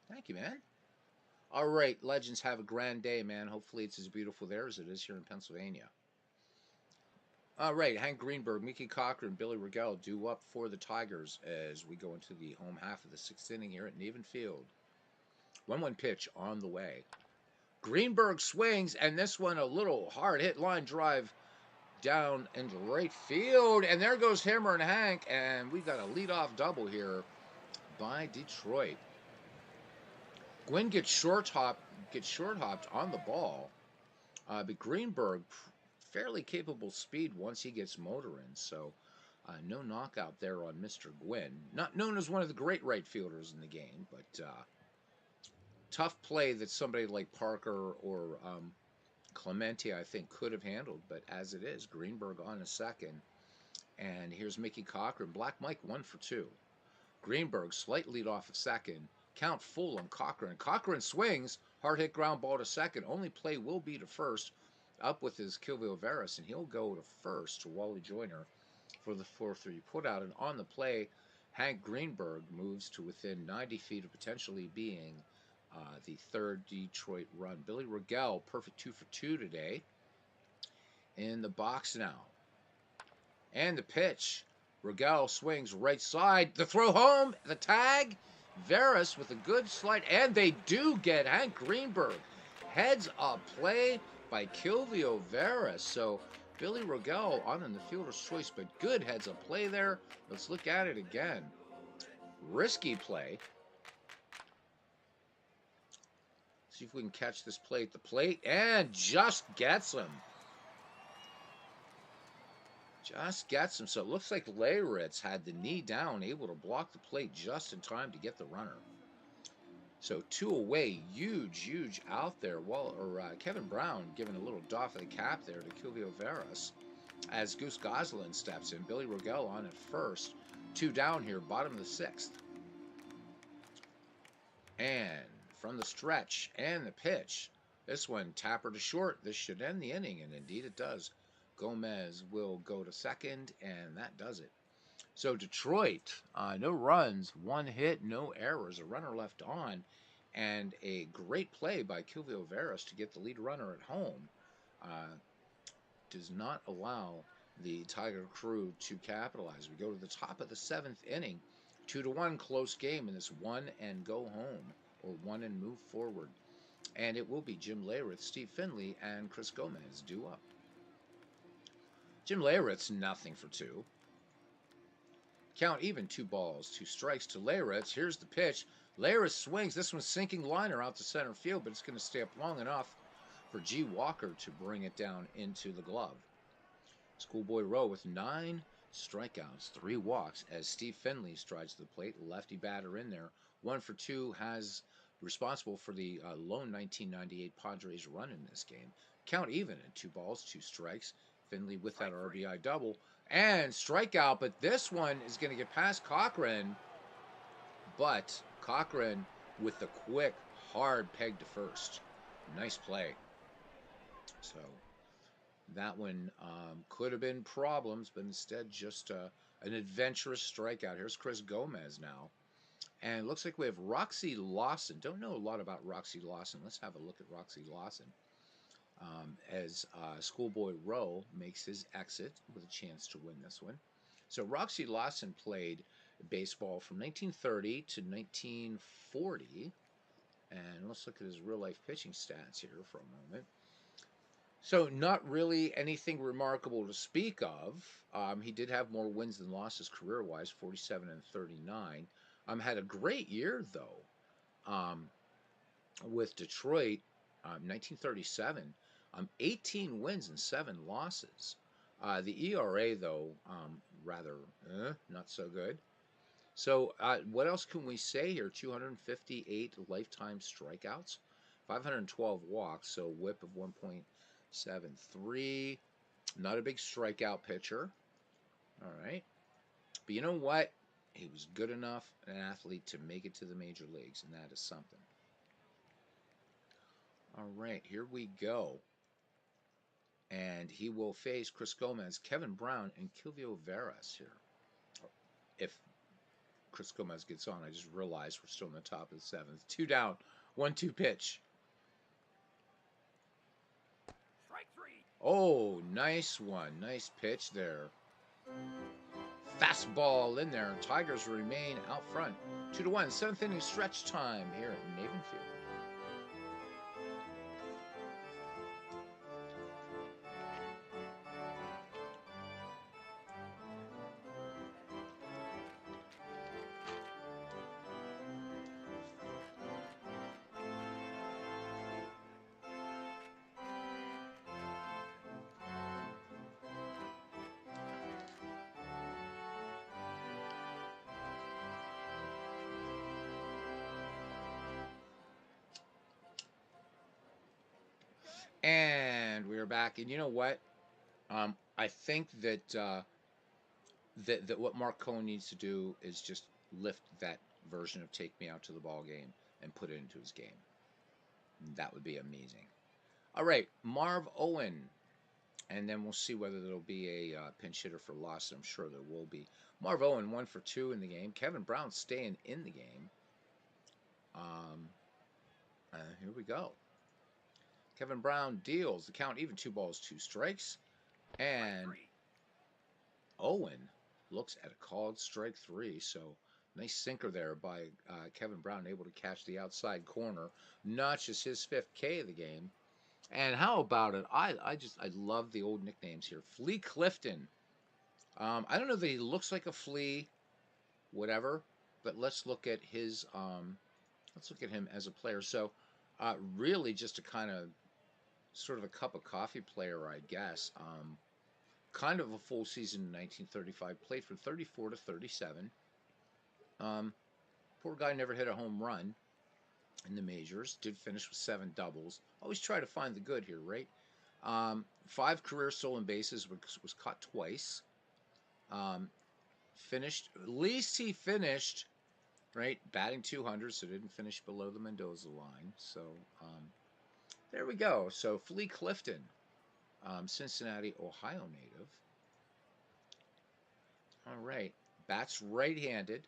Thank you, man. All right, Legends, have a grand day, man. Hopefully it's as beautiful there as it is here in Pennsylvania. All right, Hank Greenberg, Mickey Cochran, Billy Regel due up for the Tigers as we go into the home half of the 6th inning here at Navin Field. 1-1 pitch on the way. Greenberg swings, and this one a little hard hit line drive down into right field, and there goes Hammer and Hank, and we got a leadoff double here by Detroit. Gwynn gets short hopped on the ball, but Greenberg fairly capable speed once he gets motoring, so no knockout there on Mr. Gwynn. Not known as one of the great right fielders in the game, but tough play that somebody like Parker or Clemente, I think, could have handled, but as it is, Greenberg on a second. And here's Mickey Cochran. Black Mike 1 for 2. Greenberg slight lead off at second. Count full on Cochran. Cochran swings. Hard hit ground ball to second. Only play will be to first. Up with his Kilvio Veras, and he'll go to first to Wally Joyner for the 4-3 putout. And on the play, Hank Greenberg moves to within 90 feet of potentially being the 3rd Detroit run. Billy Regel, perfect 2 for 2 today. In the box now. And the pitch. Regel swings right side. The throw home. The tag. Veras with a good slide. And they do get Hank Greenberg. Heads up play by Kilvio Veras. So Billy Rogel on in the fielder's choice, but good heads-up play there. Let's look at it again. Risky play. See if we can catch this play at the plate, and just gets him. Just gets him. So it looks like Leyritz had the knee down, able to block the plate just in time to get the runner. So 2 away, huge out there. Kevin Brown giving a little doff of the cap there to Kilvio Veras as Goose Goslin steps in. Billy Rogel on at first. 2 down here, bottom of the 6th. And from the stretch and the pitch, this one tapper to short. This should end the inning, and indeed it does. Gomez will go to second, and that does it. So Detroit, no runs, 1 hit, no errors, a runner left on, and a great play by Kilvio Veras to get the lead runner at home. Does not allow the Tiger crew to capitalize. We go to the top of the 7th inning. 2-1 close game in this one and go home, or one and move forward. And it will be Jim Leyritz, Steve Finley, and Chris Gomez due up. Jim Leyritz, nothing for 2. Count even, 2 balls, 2 strikes to Leyritz. Here's the pitch. Leyritz swings. This one's sinking liner out to center field, but it's going to stay up long enough for G. Walker to bring it down into the glove. Schoolboy Rowe with 9 strikeouts, 3 walks as Steve Finley strides to the plate. Lefty batter in there. 1 for 2 has responsible for the lone 1998 Padres run in this game. Count even at 2 balls, 2 strikes. Finley with that RBI double and strikeout, but this one is going to get past Cochran. But Cochran with the quick, hard peg to first. Nice play. So that one could have been problems, but instead just an adventurous strikeout. Here's Chris Gomez now. And it looks like we have Roxy Lawson. Don't know a lot about Roxy Lawson. Let's have a look at Roxy Lawson. As Schoolboy Rowe makes his exit with a chance to win this one. So Roxy Lawson played baseball from 1930 to 1940. And let's look at his real-life pitching stats here for a moment. So not really anything remarkable to speak of. He did have more wins than losses career-wise, 47 and 39. Had a great year, though, with Detroit, 1937. 18 wins and 7 losses. The ERA, though, rather not so good. So what else can we say here? 258 lifetime strikeouts, 512 walks, so whip of 1.73. Not a big strikeout pitcher. All right. But you know what? He was good enough an athlete to make it to the major leagues, and that is something. All right, here we go. And he will face Chris Gomez, Kevin Brown, and Kilvio Veras here. If Chris Gomez gets on, I just realized we're still in the top of the 7th. 2 down, 1-2 pitch. Strike 3. Oh, nice one. Nice pitch there. Fastball in there. Tigers remain out front. 2-1, 7th inning stretch time here at Navin Field. And we're back. And you know what? I think that that what Mark Cohen needs to do is just lift that version of "Take Me Out to the Ball Game" and put it into his game. That would be amazing. All right, Marv Owen, and then we'll see whether there'll be a pinch hitter for Lawson. I'm sure there will be. Marv Owen 1 for 2 in the game. Kevin Brown staying in the game. Here we go. Kevin Brown deals the count even, 2 balls, 2 strikes. And Owen looks at a called strike 3. So nice sinker there by Kevin Brown, able to catch the outside corner. Notches his 5th K of the game. And how about it? I love the old nicknames here. Flea Clifton. I don't know that he looks like a flea, whatever, but let's look at him as a player. So, really, just a kind of sort of a cup of coffee player, I guess. Kind of a full season in 1935. Played from 34 to 37. Um, Poor guy never hit a home run in the majors. Did finish with 7 doubles. Always try to find the good here, right? 5 career stolen bases, was caught twice. Um, Finished, at least he finished, right, batting 200, so didn't finish below the Mendoza line. So there we go. So Flea Clifton, Cincinnati, Ohio native. All right. Bats right-handed.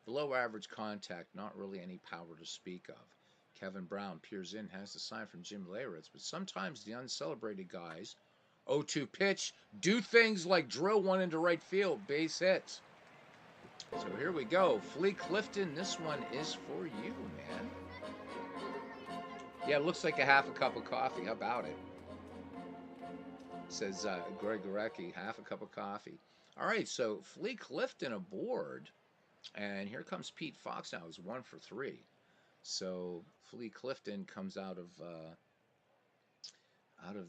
Below average contact, not really any power to speak of. Kevin Brown peers in, has the sign from Jim Leyritz, but sometimes the uncelebrated guys, 0-2 pitch, do things like drill one into right field, base hit. So here we go. Flea Clifton, this one is for you, man. Yeah, it looks like a half a cup of coffee. How about it? Says Greg Gorecki, half a cup of coffee. All right, so Flea Clifton aboard. And here comes Pete Fox now. He's 1 for 3. So Flea Clifton comes out of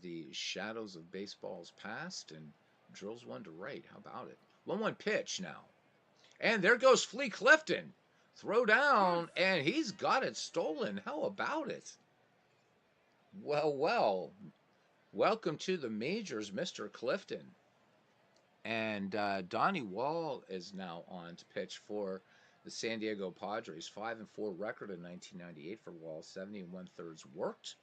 the shadows of baseball's past and drills one to right. How about it? 1-1 pitch now. And there goes Flea Clifton. Throw down, and he's got it stolen. How about it? Well, well. Welcome to the majors, Mr. Clifton. And Donnie Wall is now on to pitch for the San Diego Padres. 5-4 record in 1998 for Wall. 70 and 1/3 worked.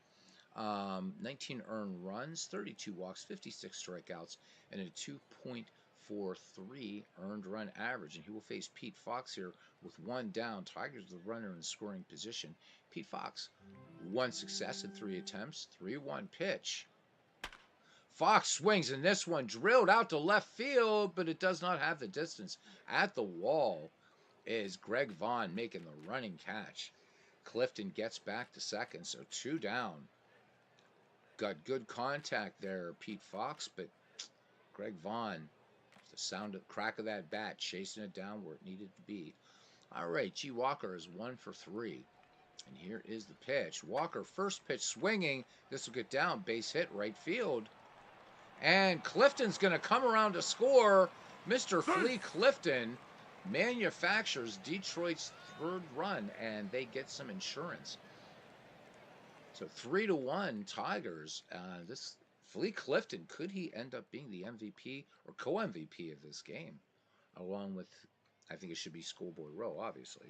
19 earned runs, 32 walks, 56 strikeouts, and a 2.43 earned run average. And he will face Pete Fox here with 1 down. Tigers the runner in scoring position. Pete Fox, 1 success in 3 attempts. 3-1 pitch. Fox swings, and this one drilled out to left field, but it does not have the distance. At the wall is Greg Vaughn making the running catch. Clifton gets back to second, so 2 down. Got good contact there, Pete Fox, but Greg Vaughn, the sound of crack of that bat, chasing it down where it needed to be. All right, G. Walker is 1 for 3. And here is the pitch. Walker, first pitch swinging. This will get down, base hit, right field. And Clifton's going to come around to score. Mr. Flea Clifton manufactures Detroit's 3rd run, and they get some insurance. So 3-1 Tigers. This Flea Clifton, could he end up being the MVP or co-MVP of this game? Along with, I think it should be Schoolboy Rowe, obviously.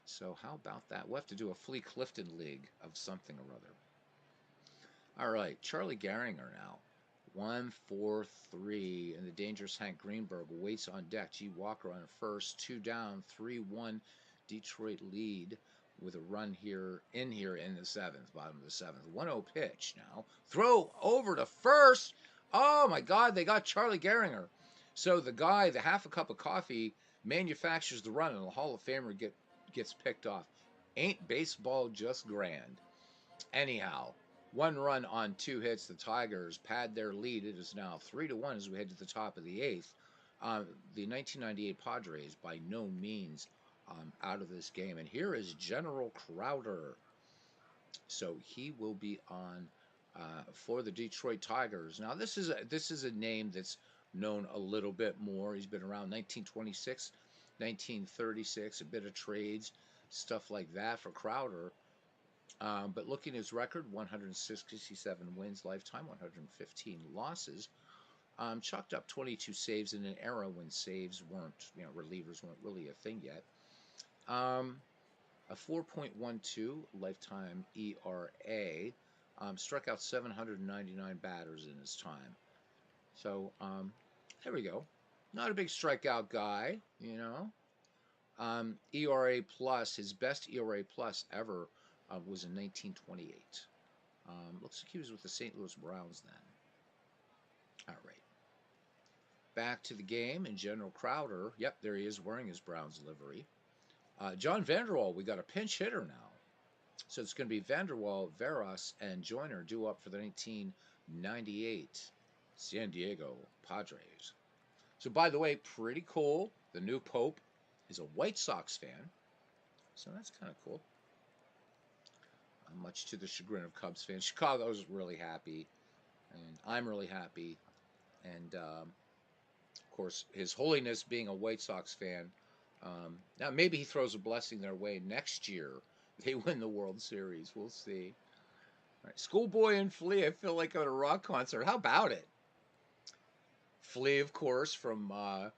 So how about that? We'll have to do a Flea Clifton league of something or other. All right, Charlie Gehringer now. 1-4-3, and the dangerous Hank Greenberg waits on deck. G. Walker on first, 2 down, 3-1 Detroit lead with a run here in the 7th, bottom of the 7th. 1-0 pitch now. Throw over to first. Oh my God, they got Charlie Gehringer. So the guy, the half a cup of coffee, manufactures the run, and the Hall of Famer gets picked off. Ain't baseball just grand? Anyhow, 1 run on 2 hits. The Tigers pad their lead. It is now 3-1 as we head to the top of the 8th. The 1998 Padres by no means out of this game. And here is General Crowder. So he will be on for the Detroit Tigers. Now this is a name that's known a little bit more. He's been around 1926, 1936, a bit of trades, stuff like that for Crowder. But looking at his record, 167 wins lifetime, 115 losses. Chalked up 22 saves in an era when saves weren't, relievers weren't really a thing yet. A 4.12 lifetime ERA. Struck out 799 batters in his time. So there we go. Not a big strikeout guy, ERA plus, his best ERA plus ever was in 1928. Looks like he was with the St. Louis Browns then. All right. Back to the game, and General Crowder, yep, there he is wearing his Browns livery. John Vanderwall, we got a pinch hitter now. So it's going to be Vanderwall, Veras, and Joyner due up for the 1998 San Diego Padres. So, by the way, pretty cool. The new Pope is a White Sox fan. So that's kind of cool. Much to the chagrin of Cubs fans. Chicago's really happy, and I'm really happy. And of course, His Holiness being a White Sox fan. Now, maybe he throws a blessing their way next year. They win the World Series. We'll see. All right. Schoolboy and Flea, I feel like I'm at a rock concert. How about it? Flea, of course, from oh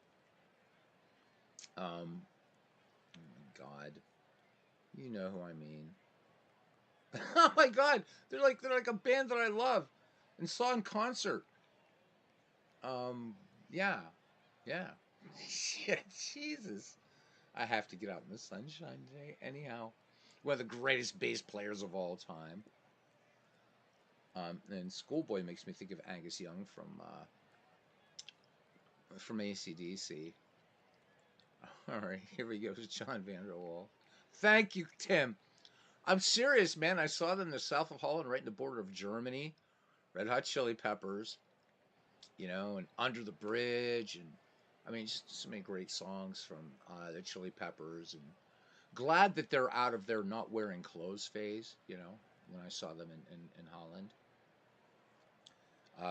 my God, you know who I mean. Oh my God, they're like a band that I love and saw in concert. Um, yeah, yeah. Shit, Jesus. I have to get out in the sunshine today. Anyhow, one of the greatest bass players of all time. And Schoolboy makes me think of Angus Young from AC/DC. All right, here we go. John Vanderwall. Thank you, Tim. I'm serious, man. I saw them in the south of Holland, right in the border of Germany. Red Hot Chili Peppers, and Under the Bridge, and I mean, just so many great songs from the Chili Peppers. And glad that they're out of their not wearing clothes phase. When I saw them in Holland.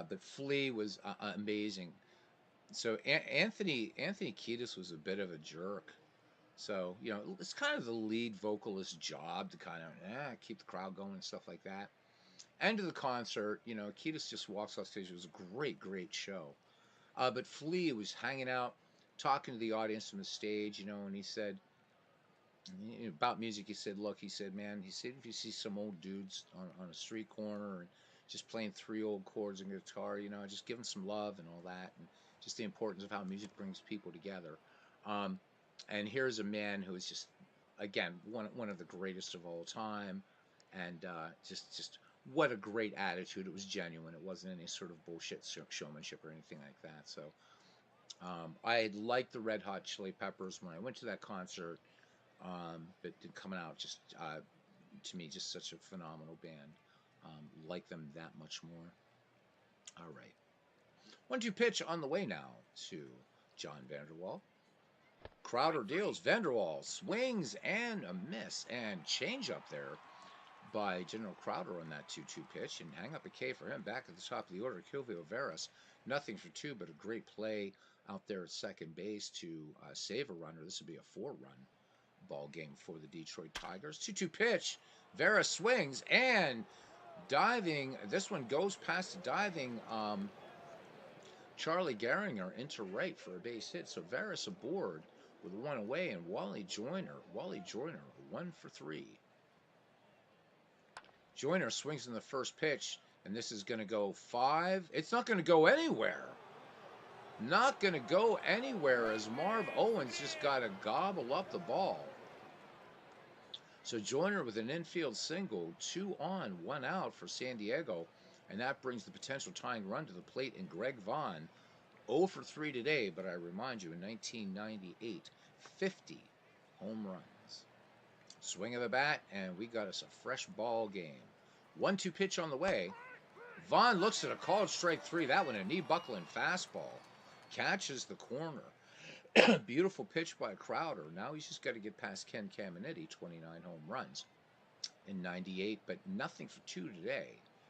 But Flea was amazing. So Anthony Kiedis was a bit of a jerk. So it's kind of the lead vocalist's job to kind of keep the crowd going and stuff like that. End of the concert, Kiedis just walks off stage. It was a great show. But Flea was hanging out, talking to the audience from the stage, and he said about music. He said, "Look," he said, "man," he said, "if you see some old dudes on a street corner and just playing three old chords on guitar, just give them some love and all that, and just the importance of how music brings people together." Um, and here's a man who is just, again, one of the greatest of all time, and just what a great attitude. It was genuine. It wasn't any sort of bullshit showmanship or anything like that. So I liked the Red Hot Chili Peppers when I went to that concert, but coming out just to me just such a phenomenal band. Like them that much more. All right, 1-2 pitch on the way now to John Vanderwall. Crowder deals. Vanderwall swings and a miss, and change up there by General Crowder on that 2-2 pitch, and hang up a K for him. Back at the top of the order, Kilvio Veras, nothing for two, but a great play out there at second base to save a runner. This would be a 4-run ball game for the Detroit Tigers. 2-2 pitch. Veras swings and diving. This one goes past the diving Charlie Gehringer into right for a base hit. So Veras aboard with one away, and Wally Joyner, 1 for 3. Joyner swings in the first pitch, and this is going to go 5. It's not going to go anywhere. Not going to go anywhere as Marv Owens just got to gobble up the ball. So Joyner with an infield single, 2 on, 1 out for San Diego, and that brings the potential tying run to the plate in Greg Vaughn. 0 for 3 today, but I remind you, in 1998, 50 home runs. Swing of the bat, and we got us a fresh ball game. 1-2 pitch on the way. Vaughn looks at a called strike 3. That one, a knee buckling fastball. Catches the corner. Beautiful pitch by Crowder. Now he's just got to get past Ken Caminiti, 29 home runs in 98, but nothing for 2 today.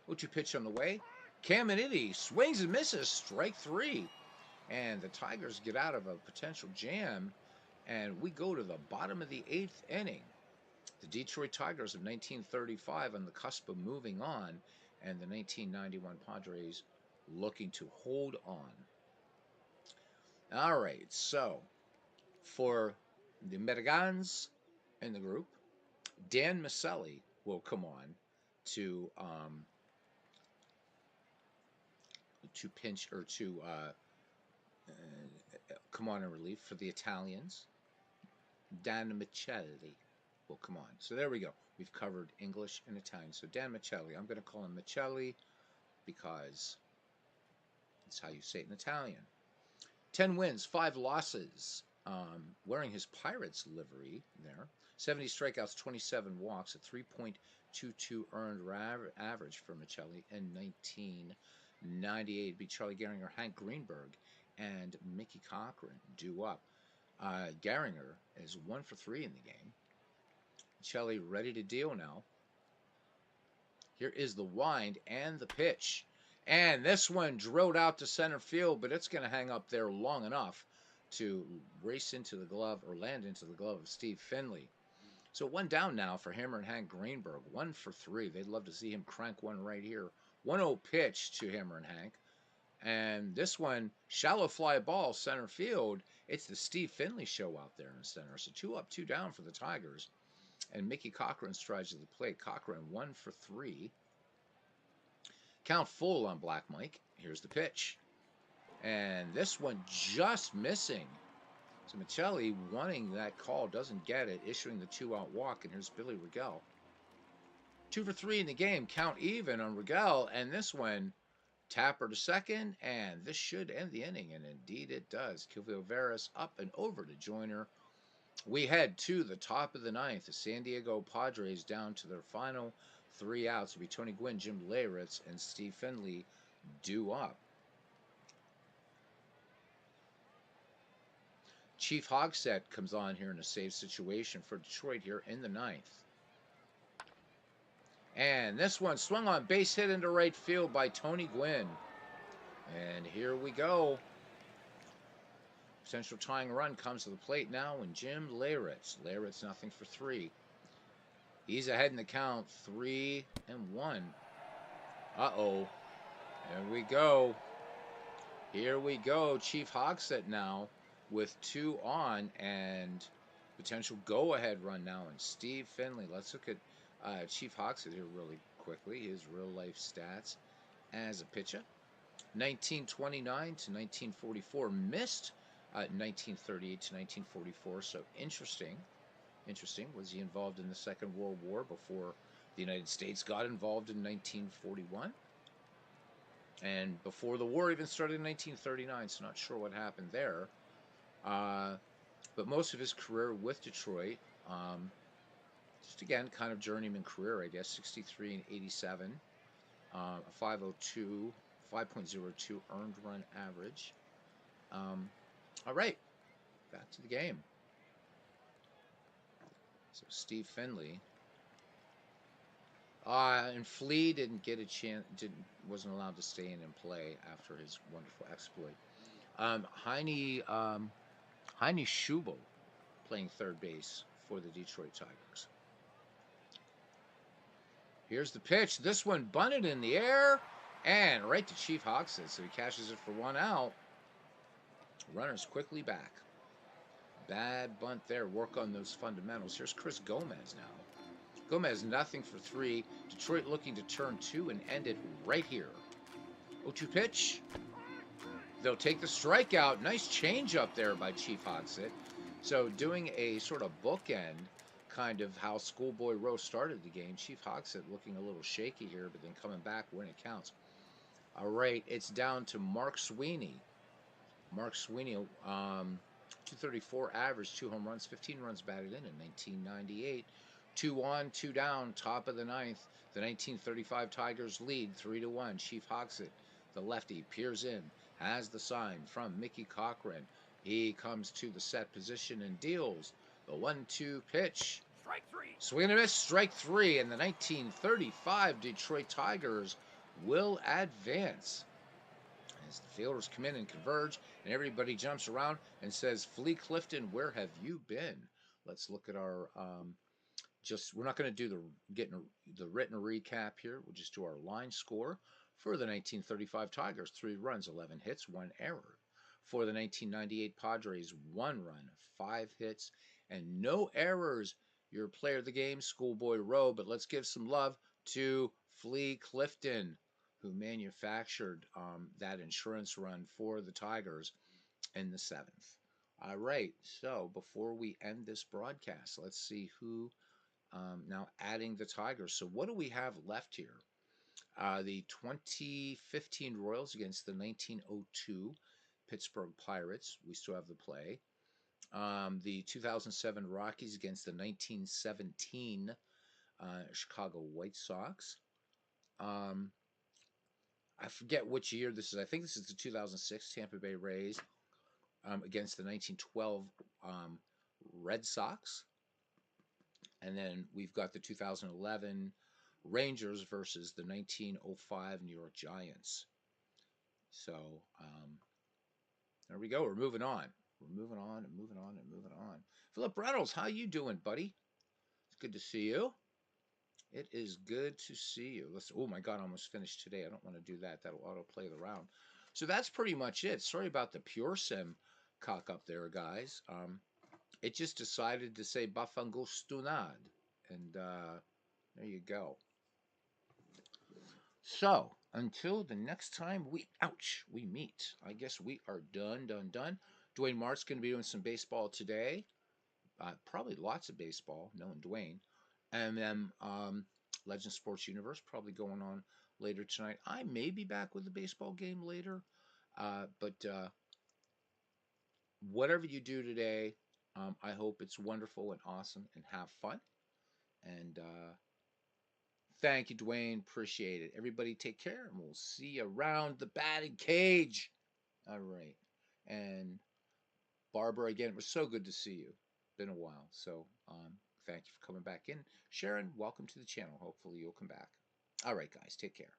0-2 pitch on the way. Caminiti swings and misses, strike 3. And the Tigers get out of a potential jam, and we go to the bottom of the 8th inning. The Detroit Tigers of 1935 on the cusp of moving on, and the 1991 Padres looking to hold on. All right, so for the Americans in the group, Dan Maselli will come on to pinch or to come on in relief. For the Italians, Dan Michelli will come on. So there we go. We've covered English and Italian. So Dan Michelli, I'm going to call him Michelli because it's how you say it in Italian. 10 wins, 5 losses. wearing his Pirates livery there. 70 strikeouts, 27 walks, a 3.22 earned average for Michelli in 1998. Beat Charlie Gehringer, Hank Greenberg, and Mickey Cochran due up. Gehringer is 1 for 3 in the game. Michelli ready to deal now. Here is the wind and the pitch. And this one drilled out to center field, but it's going to hang up there long enough to race into the glove or land into the glove of Steve Finley. So one down now for Hammer and Hank Greenberg. 1 for 3. They'd love to see him crank one right here. 1-0 pitch to Hammer and Hank. And this one, shallow fly ball, center field. It's the Steve Finley show out there in center. So 2 up, 2 down for the Tigers. And Mickey Cochran strides to the plate. Cochran 1 for 3. Count full on Black Mike. Here's the pitch. And this one just missing. So Michelli wanting that call, doesn't get it, issuing the 2-out walk. And here's Billy Rigel. 2 for 3 in the game. Count even on Rigel. And this one, tapper to second. And this should end the inning. And indeed it does. Kilvio Veras up and over to Joyner. We head to the top of the ninth. The San Diego Padres down to their final 3 outs. It'll be Tony Gwynn, Jim Leyritz, and Steve Finley due up. Chief Hogsett comes on here in a save situation for Detroit here in the ninth. And this one swung on, base hit into right field by Tony Gwynn. And here we go. Potential tying run comes to the plate now, and Jim Leyritz. Leyritz nothing for 3. He's ahead in the count, 3-1. Uh-oh. There we go. Here we go. Chief Hogsett now with 2 on, and potential go-ahead run now. And Steve Finley. Let's look at Chief Hogsett here really quickly. His real-life stats as a pitcher. 1929 to 1944. Missed 1938 to 1944. So interesting. Was he involved in the Second World War before the United States got involved in 1941? And before the war even started in 1939, so not sure what happened there. But most of his career with Detroit, just again, kind of journeyman career, I guess, 63 and 87, a 5.02 earned run average. All right, back to the game. So Steve Finley. And Flea didn't get a chance, wasn't allowed to stay in and play after his wonderful exploit. Heine Schubel playing third base for the Detroit Tigers. Here's the pitch. This one bunted in the air and right to Chief Hogsett, so he cashes it for 1 out. Runners quickly back. Bad bunt there. Work on those fundamentals. Here's Chris Gomez now. Gomez nothing for 3. Detroit looking to turn 2 and end it right here. 0-2 pitch. They'll take the strikeout. Nice change up there by Chief Hogsett. So doing a sort of bookend kind of how Schoolboy Rowe started the game. Chief Hogsett looking a little shaky here, but then coming back when it counts. All right, it's down to Mark Sweeney. Mark Sweeney, 234 average, 2 home runs, 15 runs batted in 1998. 2 on, 2 down, top of the ninth. The 1935 Tigers lead 3-1. Chief Hogsett, the lefty, peers in, has the sign from Mickey Cochran. He comes to the set position and deals the 1-2 pitch. Strike 3. Swing and a miss, strike 3, and the 1935 Detroit Tigers will advance. As the fielders come in and converge, and everybody jumps around and says, Flea Clifton, where have you been? Let's look at our, we're not going to do the written recap here. We'll just do our line score for the 1935 Tigers. 3 runs, 11 hits, 1 error. For the 1998 Padres, 1 run, 5 hits, and no errors. Your player of the game, Schoolboy Rowe, but let's give some love to Flea Clifton, who manufactured that insurance run for the Tigers in the 7th. All right, so before we end this broadcast, let's see who now adding the Tigers. So what do we have left here? The 2015 Royals against the 1902 Pittsburgh Pirates. We still have the play. The 2007 Rockies against the 1917 Chicago White Sox. Um, I forget which year this is. I think this is the 2006 Tampa Bay Rays against the 1912 Red Sox. And then we've got the 2011 Rangers versus the 1905 New York Giants. So there we go. We're moving on. We're moving on and moving on and moving on. Philip Reynolds, how you doing, buddy? It's good to see you. It is good to see you. Listen, oh my God, I almost finished today. I don't want to do that. That'll autoplay the round. So that's pretty much it. Sorry about the Pure Sim cock up there, guys. It just decided to say Bafangostunad. And there you go. So until the next time we meet, I guess we are done. Dwayne Mart's going to be doing some baseball today. Probably lots of baseball, knowing Dwayne. And then Legend Sports Universe probably going on later tonight. I may be back with the baseball game later, but whatever you do today, I hope it's wonderful and awesome and have fun. And thank you, Dwayne. Appreciate it. Everybody take care, and we'll see you around the batting cage. All right. And Barbara, again, it was so good to see you. Been a while. So thank you for coming back in. Sharon, welcome to the channel. Hopefully you'll come back. All right, guys. Take care.